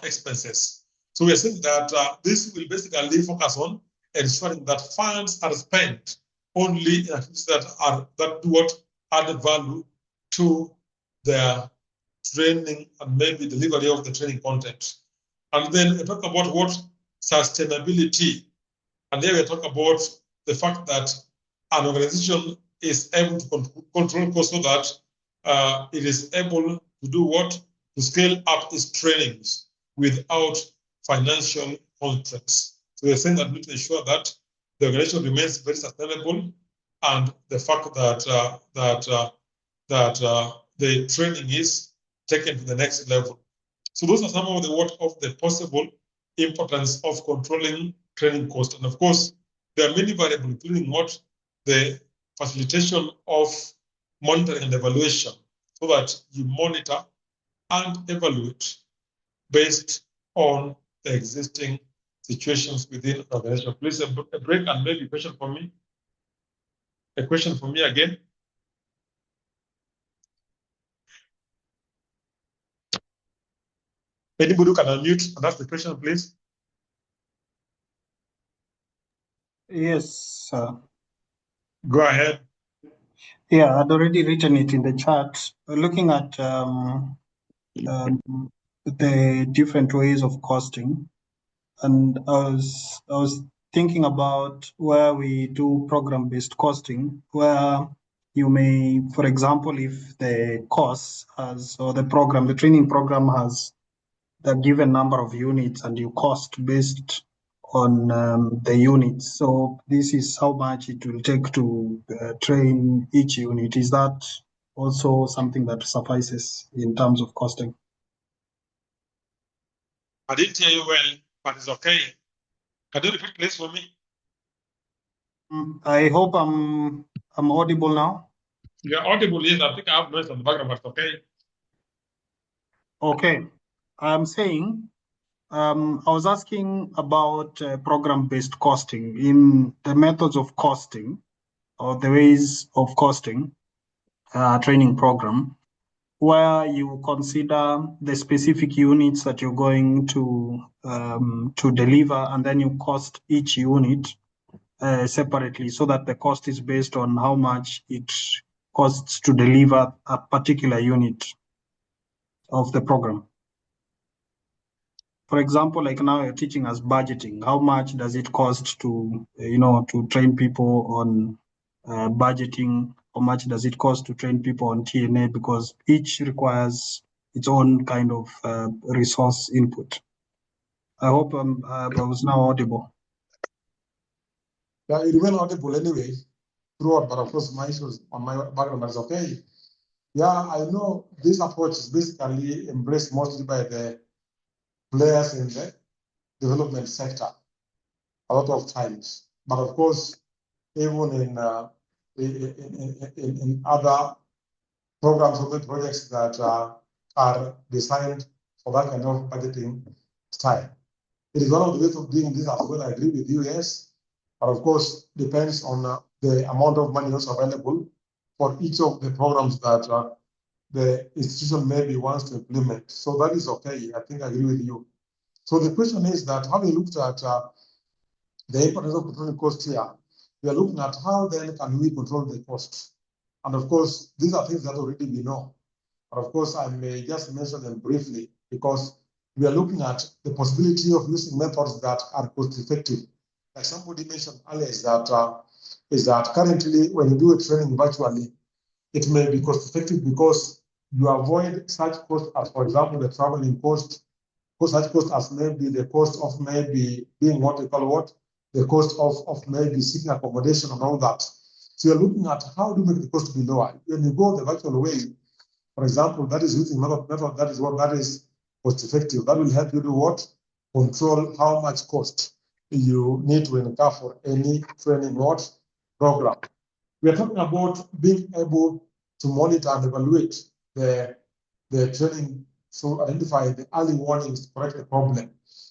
expenses. So we're saying that this will basically focus on ensuring that funds are spent only in activities that do what add value to their training and maybe delivery of the training content. And then we talk about what? Sustainability. And there we talk about the fact that an organization is able to control costs so that it is able to do what? To scale up its trainings without financial constraints. So we're saying that we need to ensure that the organization remains very sustainable, and the fact that the training is taken to the next level. So those are some of the possible importance of controlling training costs. And of course, there are many variables, including what? The facilitation of monitoring and evaluation, so that you monitor and evaluate based on the existing situations within an organization. Please, a break and maybe a question for me. A question for me again. Anybody who can unmute and ask the question, please. Yes, sir. Go ahead. Yeah, I'd already written it in the chat. Looking at the different ways of costing, and I was thinking about where we do program-based costing, where you may, for example, if the course has, or the training program has the given number of units, and you cost based on the units. So this is how much it will take to train each unit. Is that also something that suffices in terms of costing. I didn't hear you well, but it's okay. Can you repeat please for me? I hope I'm audible now. You're audible, yes. I think I have noise on the background, but it's okay. Okay. I'm saying, I was asking about program-based costing in the methods of costing or the ways of costing training program, where you consider the specific units that you're going to deliver, and then you cost each unit separately, so that the cost is based on how much it costs to deliver a particular unit of the program. For example, like now you're teaching us budgeting. How much does it cost to, to train people on budgeting? How much does it cost to train people on TNA? Because each requires its own kind of resource input. I hope I was now audible. Yeah, it remain audible anyway throughout, but of course my issues on my background is okay. Yeah, I know this approach is basically embraced mostly by the players in the development sector a lot of times. But of course, even in other programs or projects that are designed for that kind of budgeting style. It is one of the ways of doing this as well. I agree with you, yes. But of course, depends on the amount of money also available for each of the programs that the institution maybe wants to implement. So that is okay. I think I agree with you. So the question is that having looked at the importance of controlling cost here, we are looking at how then can we control the cost. And of course, these are things that already we know. But of course, I may just mention them briefly because we are looking at the possibility of using methods that are cost effective. Like somebody mentioned earlier, is that currently when you do a training virtually, it may be cost effective because you avoid such costs as, for example, the traveling cost, such cost as maybe the cost of maybe being what they call what, the cost of maybe seeking accommodation and all that. So you're looking at how do you make the cost be lower. When you go the virtual way, for example, that is using method that is cost effective. That will help you do what? Control how much cost you need to incur for any training what program. We are talking about being able to monitor and evaluate the training, so identify the early warnings to correct the problem.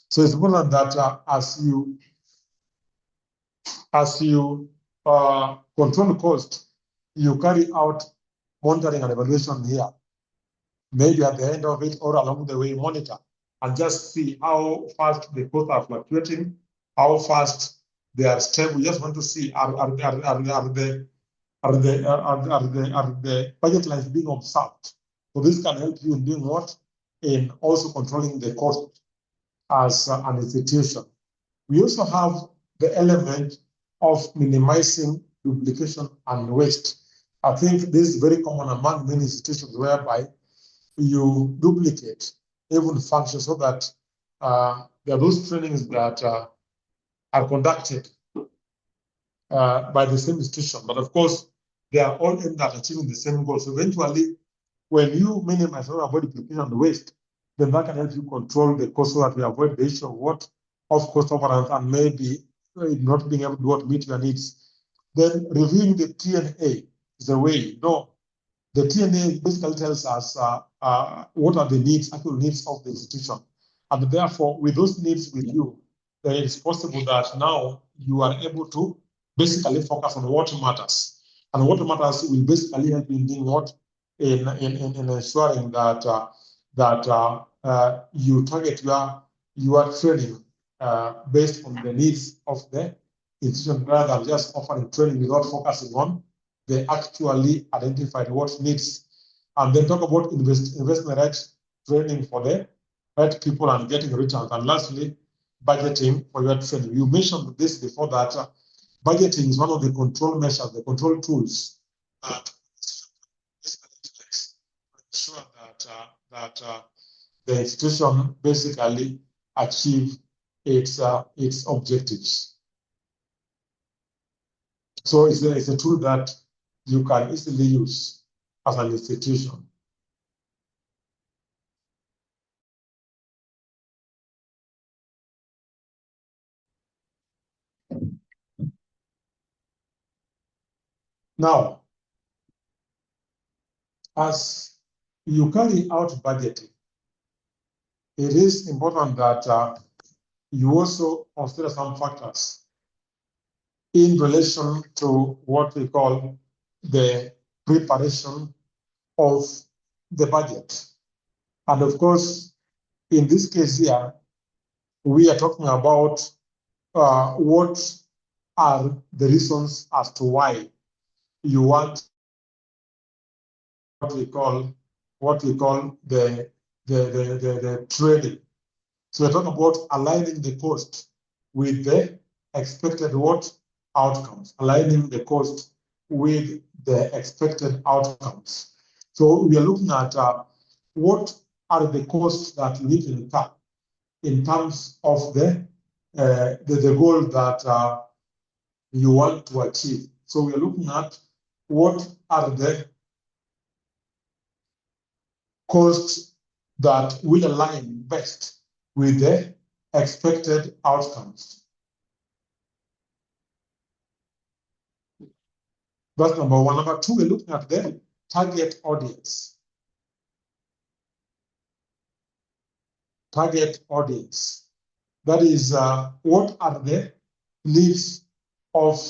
So it's important that as you control cost, you carry out monitoring and evaluation here. Maybe at the end of it or along the way, monitor and just see how fast the costs are fluctuating, how fast they are stable. We just want to see are the budget lines being observed. So this can help you in doing what? In also controlling the cost as an institution. We also have the element of minimizing duplication and waste. I think this is very common among many institutions whereby you duplicate even functions so that there are those trainings that are conducted by the same institution. But of course, they are all aimed at achieving the same goal. So eventually, when you minimize or avoid duplication and waste, then that can help you control the cost so that we avoid the issue of what? Of cost overruns and maybe not being able to do what meet your needs. Then reviewing the TNA is a way. No, the TNA basically tells us what are the needs, actual needs of the institution. And therefore, with those needs with you, then it's possible that now you are able to basically focus on what matters. And what matters will basically help you in doing what? In ensuring that you target your training based on the needs of the institution rather than just offering training without focusing on the actually identified what needs. And then talk about investment right training for the right people and getting returns. And lastly, budgeting for your training. You mentioned this before that budgeting is one of the control measures, the control tools that ensure that the institution basically achieve its objectives. So it's a tool that you can easily use. as an institution. Now, as you carry out budgeting, it is important that you also consider some factors in relation to what we call the preparation of the budget. And of course, in this case here, we are talking about what are the reasons as to why you want what we call the training. So we're talking about aligning the cost with the expected what outcomes, aligning the cost with the expected outcomes. So we are looking at what are the costs that you need to incur in terms of the goal that you want to achieve. So we are looking at what are the costs that will align best with the expected outcomes. That's number one. Number two, we're looking at the target audience. Target audience. That is, what are the needs of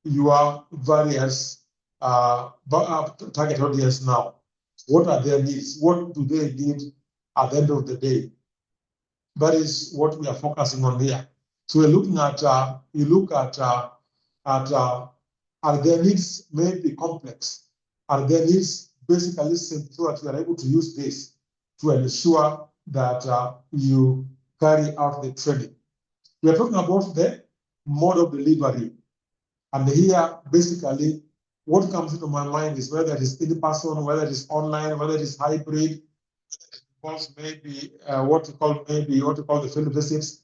your various target audience now? What are their needs? What do they need at the end of the day? That is what we are focusing on here. So we're looking at, you look at are their needs maybe complex? Are their needs basically simple so that you are able to use this to ensure that you carry out the training? We are talking about the mode of delivery. And here, basically, what comes into my mind is whether it is in person, whether it is online, whether it is hybrid, because maybe what you call the field visits.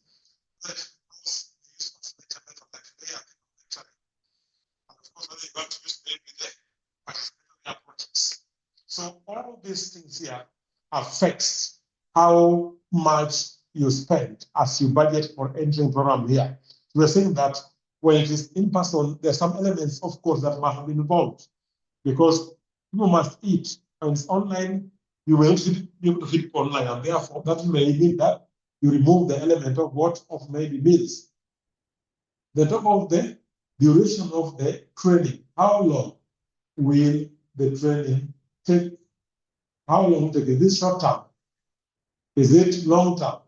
So all these things here affects how much you spend as you budget for entering program here. We're saying that when it is in person, there's some elements, of course, that must be involved because people must eat. And it's online, you will not be able to feed online, and therefore that may mean that you remove the element of maybe meals. They talk about the duration of the training. How long will the training take? How long take? Is this short term? Is it long term?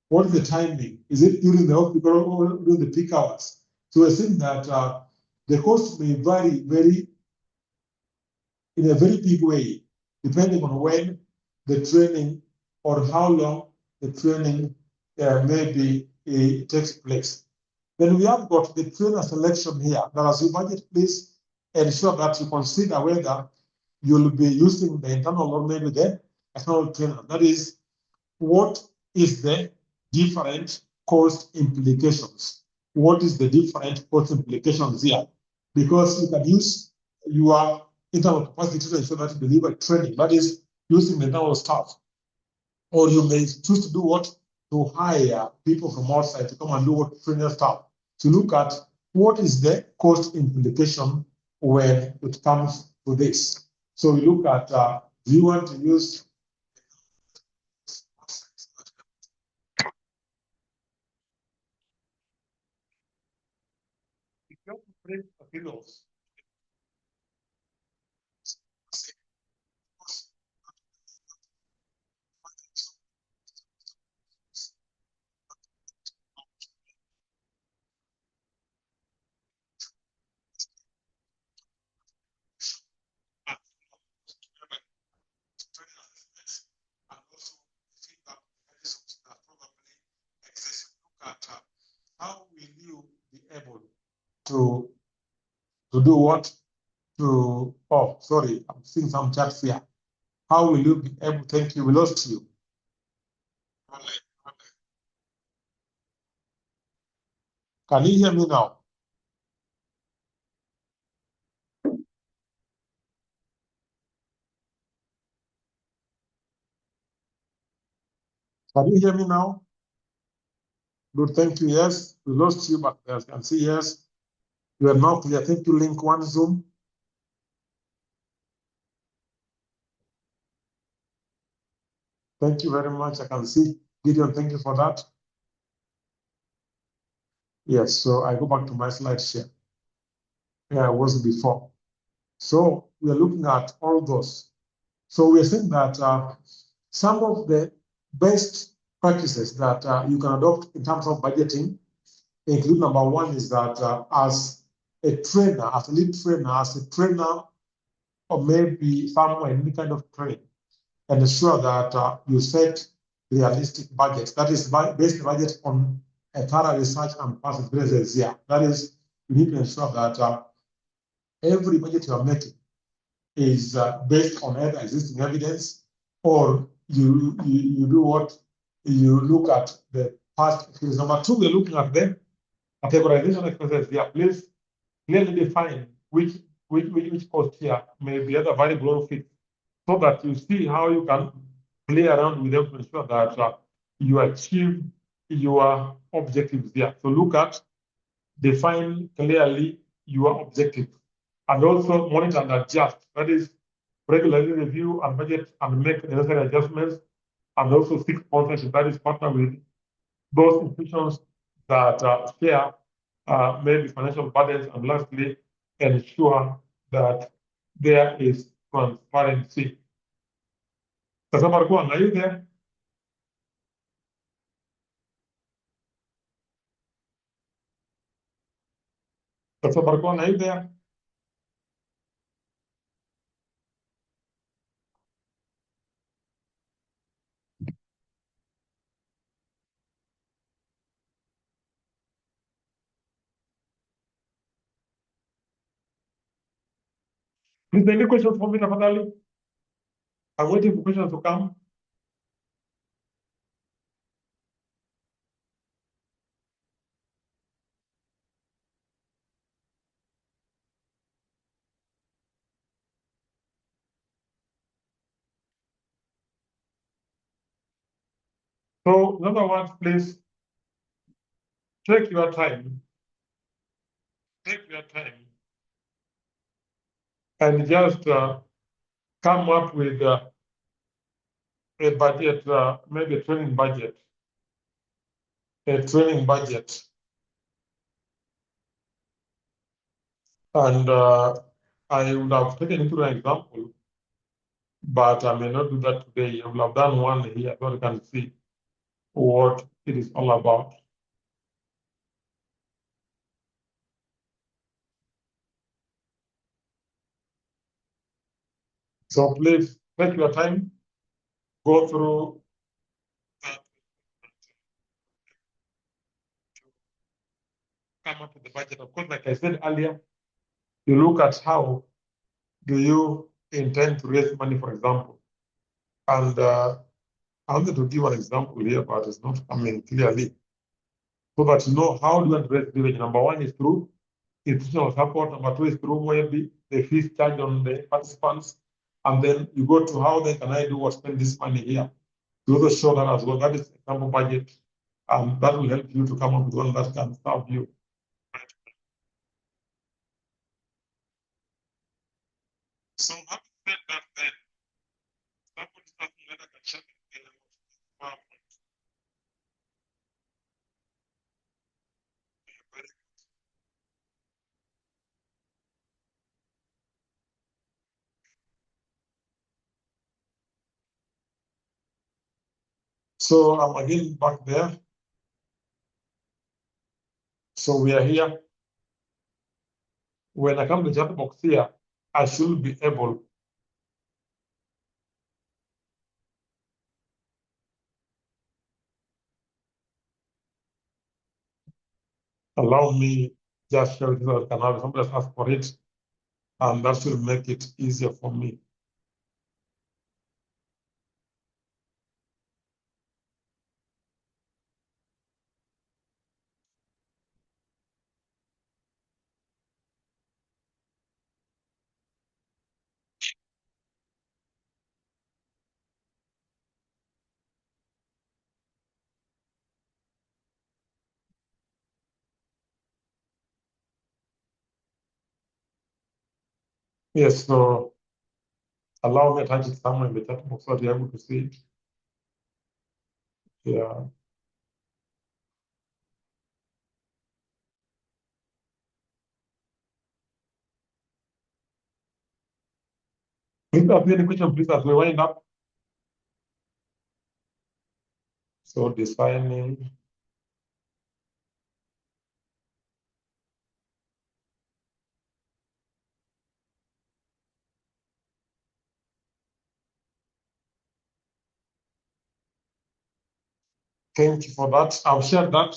What is the timing? Is it during the off peak or during the peak hours? So we're saying that the cost may vary in a very big way, depending on when the training or how long the training maybe takes place. Then we have got the trainer selection here. That as you budget, please ensure that you consider whether you'll be using the internal or maybe the external trainer. That is, what is the different cost implications? What is the different cost implications here? Because you can use your internal capacity to ensure that you deliver training, that is using the internal staff. Or you may choose to do what? To hire people from outside to come and do what trainer staff. To look at what is the cost implication when it comes to this. So we look at, do you want to use materials? How will you be able to do what? Oh, sorry, I'm seeing some chats here. How will you be able? Thank you. We lost you. Can you hear me now? Can you hear me now? Good, thank you. Yes, we lost you, but I can see yes. You are now clear. Thank you, link one Zoom. Thank you very much. I can see Gideon. Thank you for that. Yes, so I go back to my slide share where I was before. So we are looking at all those. So we are saying that some of the best practices that you can adopt in terms of budgeting include number one is that as a trainer, as a lead trainer, as a trainer, or maybe somewhere in any kind of training, and ensure that you set realistic budgets. That is based budget on a thorough research and past experiences. Yeah, that is, you need to ensure that every budget you are making is based on either existing evidence or you do what you look at the past experience. Number two, we're looking at the categorization expenses. Yeah, please clearly define which cost here may be either variable or fixed, so that you see how you can play around with them to ensure that you achieve your objectives there. So look at, define clearly your objective, and also monitor and adjust. That is, regularly review and budget and make necessary adjustments, and also seek sponsorship. That is, partner with those institutions that share maybe financial burdens, and lastly, ensure that there is transparency. Sasa Markwan, are you there? Sasa Markwan, are you there? Please, any questions for me, tafadhali? I'm waiting for questions to come. So, in other words, please take your time. Take your time and just come up with a budget, maybe a training budget. A training budget. And I would have taken into an example, but I may not do that today. I will have done one here so you can see what it is all about. So please take your time, go through that, come up with the budget. Of course, like I said earlier, you look at how do you intend to raise money, for example. And I wanted to give an example here, but it's not coming clearly. So that you know how do you want to raise revenue. Number one is through institutional support. Number two is through maybe the fees charged on the participants. And then you go to how then can I do or spend this money here. You also show that as well. That is example budget. That will help you to come up with one that can serve you. So having said that, then somebody starting later can check the PowerPoint. Very good. So I'm again back there. So we are here. When I come to the chat box here, I should be able allow me just share it so I can have somebody else ask for it, and that should make it easier for me. Yes, so allow me to touch it somewhere in the chat box so you're able to see it. Yeah. If you have any question, please, as we wind up. So defining. Thank you for that. I've shared that.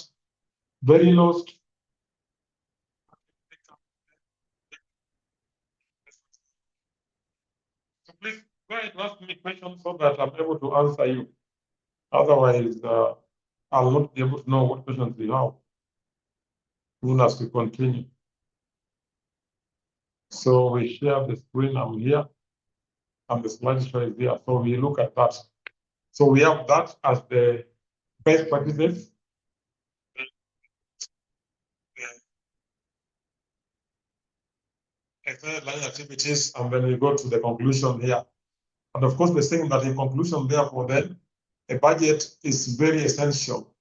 Very lost. So please go ahead and ask me questions so that I'm able to answer you. Otherwise, I'll not be able to know what questions we have soon as we continue. So we share the screen. I'm here, and the slideshow is here. So we look at that. So we have that as the best practices. Extended learning activities, and then we go to the conclusion here. And of course, we're saying that in conclusion, therefore, then a budget is very essential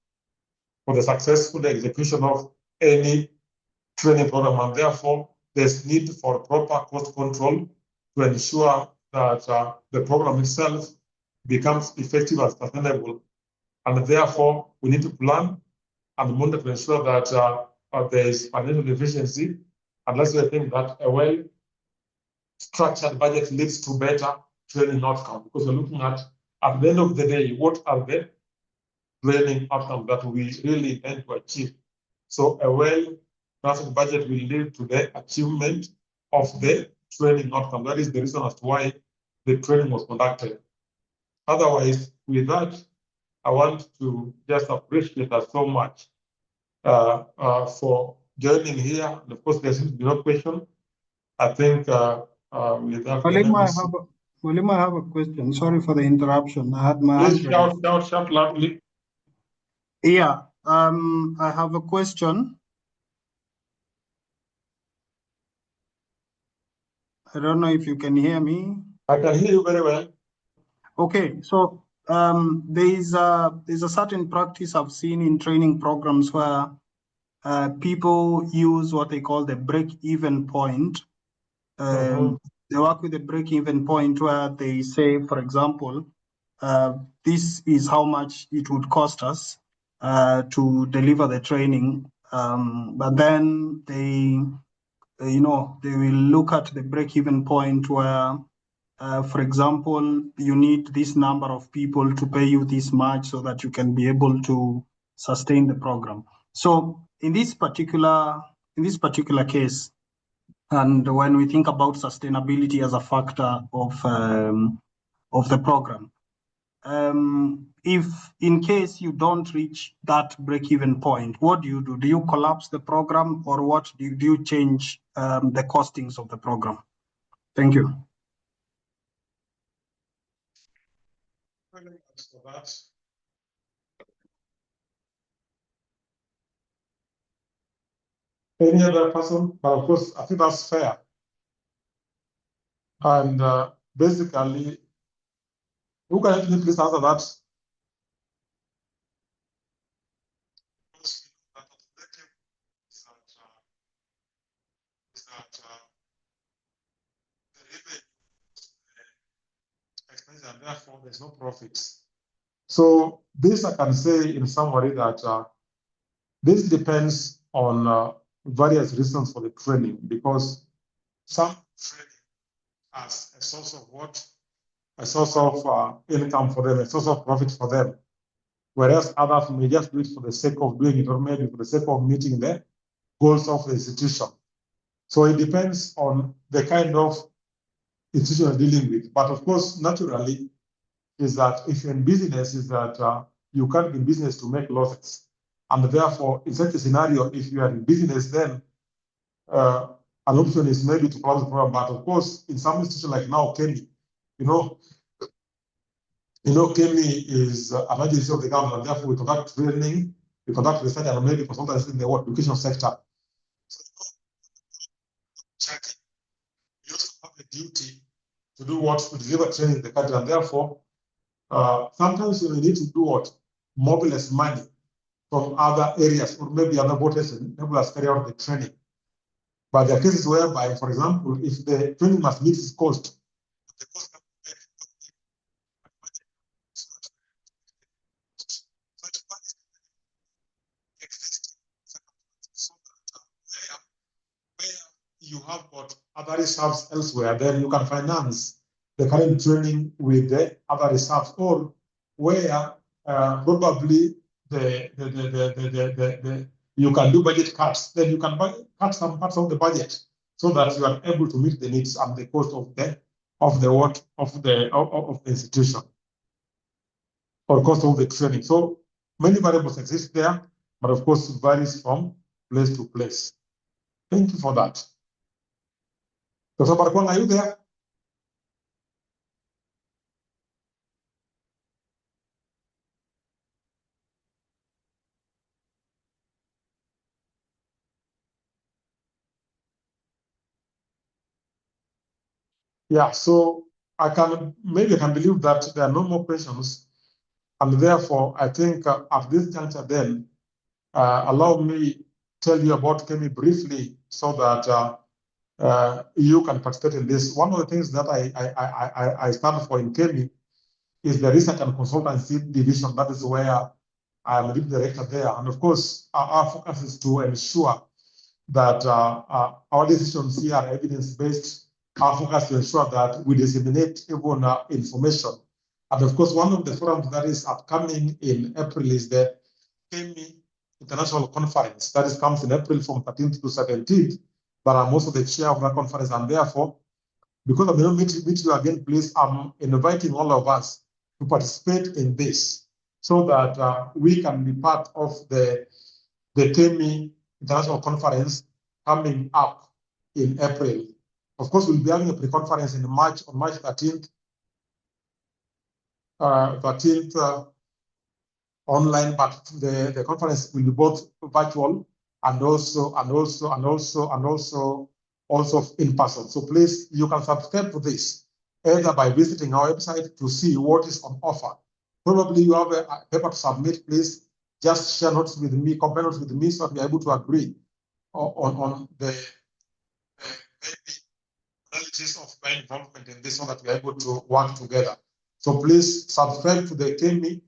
for the successful execution of any training program, and therefore there's need for proper cost control to ensure that the program itself becomes effective and sustainable. And therefore, we need to plan and monitor to ensure that there is financial efficiency. And let's think that a well-structured budget leads to better training outcome, because we're looking at the end of the day, what are the training outcomes that we really intend to achieve. So a well-crafted budget will lead to the achievement of the training outcome. That is the reason as to why the training was conducted. Otherwise, with that, I want to just appreciate us so much for joining here. And of course, there seems to be no question. I think with that, Malima, I have a question. Sorry for the interruption. I had my hand raised. Shout loudly. Yeah, I have a question. I don't know if you can hear me. I can hear you very well. Okay, so there's a certain practice I've seen in training programs where people use what they call the break-even point. They work with the break-even point where they say, for example, this is how much it would cost us to deliver the training. But then they will look at the break-even point where, for example, you need this number of people to pay you this much so that you can be able to sustain the program. So in this particular case, and when we think about sustainability as a factor of the program, if in case you don't reach that break-even point, what do you do? Do you collapse the program, or what do you change the costings of the program? Thank you. Any other person? But of course, I think that's fair. And basically, who can actually please answer that? And therefore there's no profits. So this I can say in summary that this depends on various reasons for the training, because some training as a source of what? A source of income for them, a source of profit for them. Whereas others may just do it for the sake of doing it, or maybe for the sake of meeting the goals of the institution. So it depends on the kind of institution you're dealing with. But of course, naturally, is that if you're in business, is that you can't be in business to make losses. And therefore, in such a scenario, if you are in business, then an option is maybe to close the program. But of course, in some institutions like now, Kemi, Kemi is an agency of the government, and therefore we conduct training, we conduct research, and maybe consultancy in the education sector. So, checking. We also have a duty to do what? To deliver training in the country. And therefore, sometimes we need to do what? Mobilize money from other areas or maybe other bodies and enable us carry out the training. But there are cases whereby, for example, if the training must meet its cost, the cost can be very where you have got other reserves elsewhere, then you can finance the current training with the other reserves, or where probably you can do budget cuts, then you can cut some parts of the budget so that you are able to meet the needs and the cost of the institution or cost of the training. So many variables exist there, but of course it varies from place to place. Thank you for that. Dr. Barkwang, are you there? Yeah, so I can believe that there are no more questions, and therefore I think at this juncture then, allow me tell you about Kemi briefly so that you can participate in this. One of the things that I stand for in Kemi is the research and consultancy division. That is where I am the director there, and of course our focus is to ensure that our decisions here are evidence-based. Our focus to ensure that we disseminate even information. And of course, one of the forums that is upcoming in April is the Kemi International Conference. That is comes in April from 13th to 17th. But I'm also the chair of that conference, and therefore, because I may not meet you again, please, I'm inviting all of us to participate in this so that we can be part of the Kemi International Conference coming up in April. Of course, we'll be having a pre-conference in March, on March 13th, online, but the conference will be both virtual and also in person. So please, you can subscribe to this either by visiting our website to see what is on offer. Probably you have a paper to submit. Please just share notes with me, compare notes with me, so that we are able to agree on the analysis of my involvement in this, so that we are able to work together. So please subscribe to the Kemi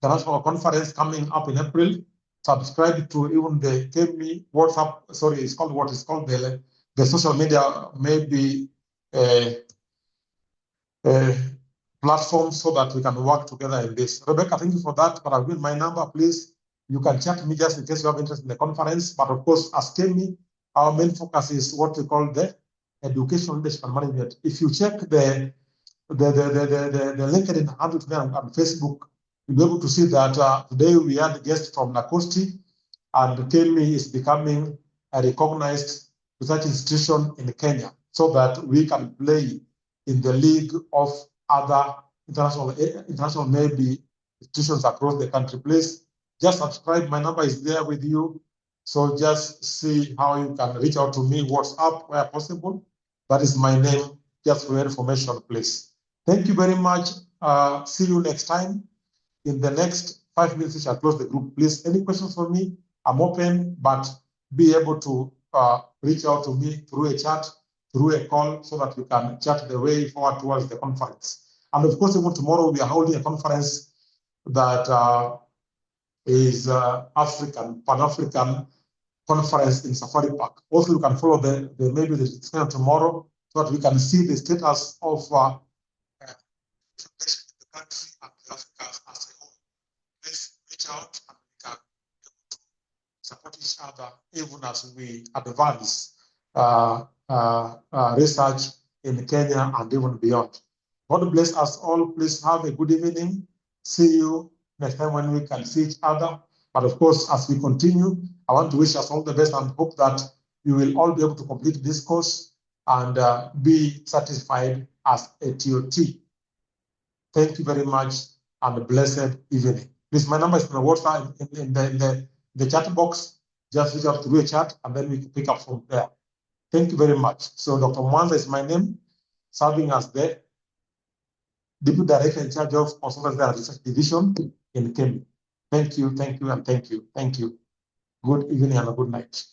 International Conference coming up in April. Subscribe to even the Kemi WhatsApp. Sorry, it's called what is called the social media, maybe platform, so that we can work together in this. Rebecca, thank you for that. But I've given my number. Please, you can chat me just in case you have interest in the conference. But of course, as Kemi, our main focus is what we call the education, leadership, and management. If you check the LinkedIn handle today on Facebook, you'll be able to see that today we had a guest from Nakosti, and Kemi is becoming a recognized research institution in Kenya, so that we can play in the league of other international maybe institutions across the country. Please just subscribe. My number is there with you. So just see how you can reach out to me, WhatsApp where possible. That is my name, just for your information, please. Thank you very much. See you next time. In the next 5 minutes, we shall close the group. Please, any questions for me? I'm open, but be able to reach out to me through a chat, through a call, so that we can chat the way forward towards the conference. And of course, even tomorrow, we are holding a conference that is Pan-African conference in Safari Park. Also, you can follow maybe the discussion tomorrow, so that we can see the status of the country and Africa as a whole. Let's reach out and we can support each other even as we advance research in Kenya and even beyond. God bless us all. Please have a good evening. See you next time when we can see each other. But of course, as we continue, I want to wish us all the best and hope that you will all be able to complete this course and be satisfied as a TOT. Thank you very much and a blessed evening. Please, my number is in the WhatsApp in the chat box. Just reach out through a chat and then we can pick up from there. Thank you very much. So Dr. Mwanza is my name. serving as the Deputy Director in charge of Consultancy and Research Division in Kenya. Thank you, and thank you. Thank you. Good evening and a good night.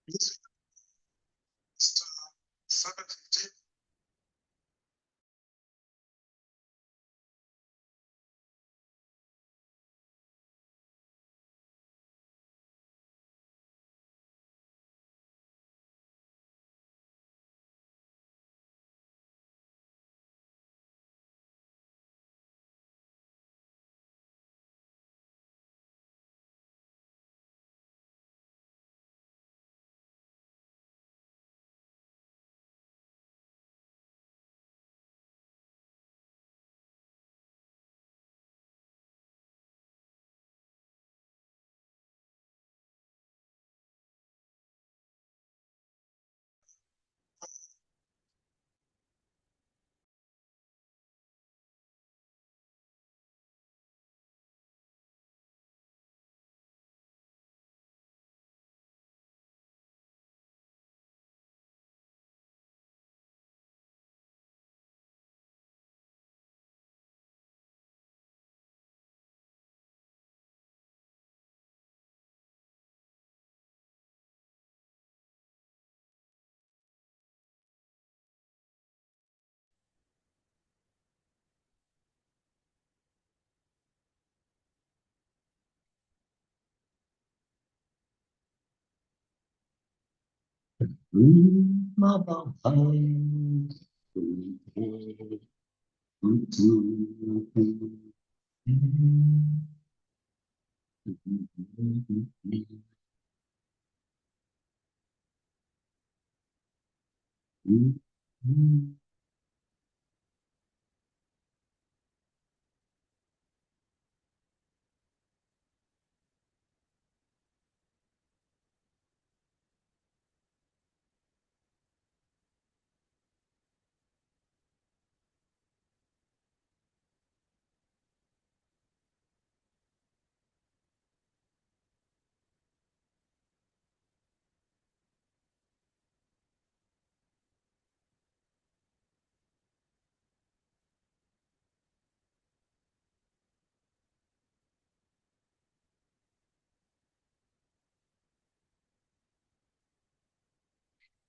Yes. 7:15.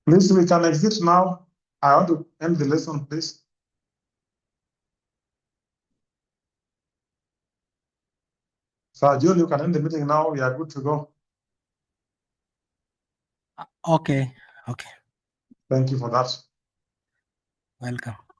Please, we can exit now. I want to end the lesson, please. Sir John, you can end the meeting now. We are good to go. Okay. Thank you for that. Welcome.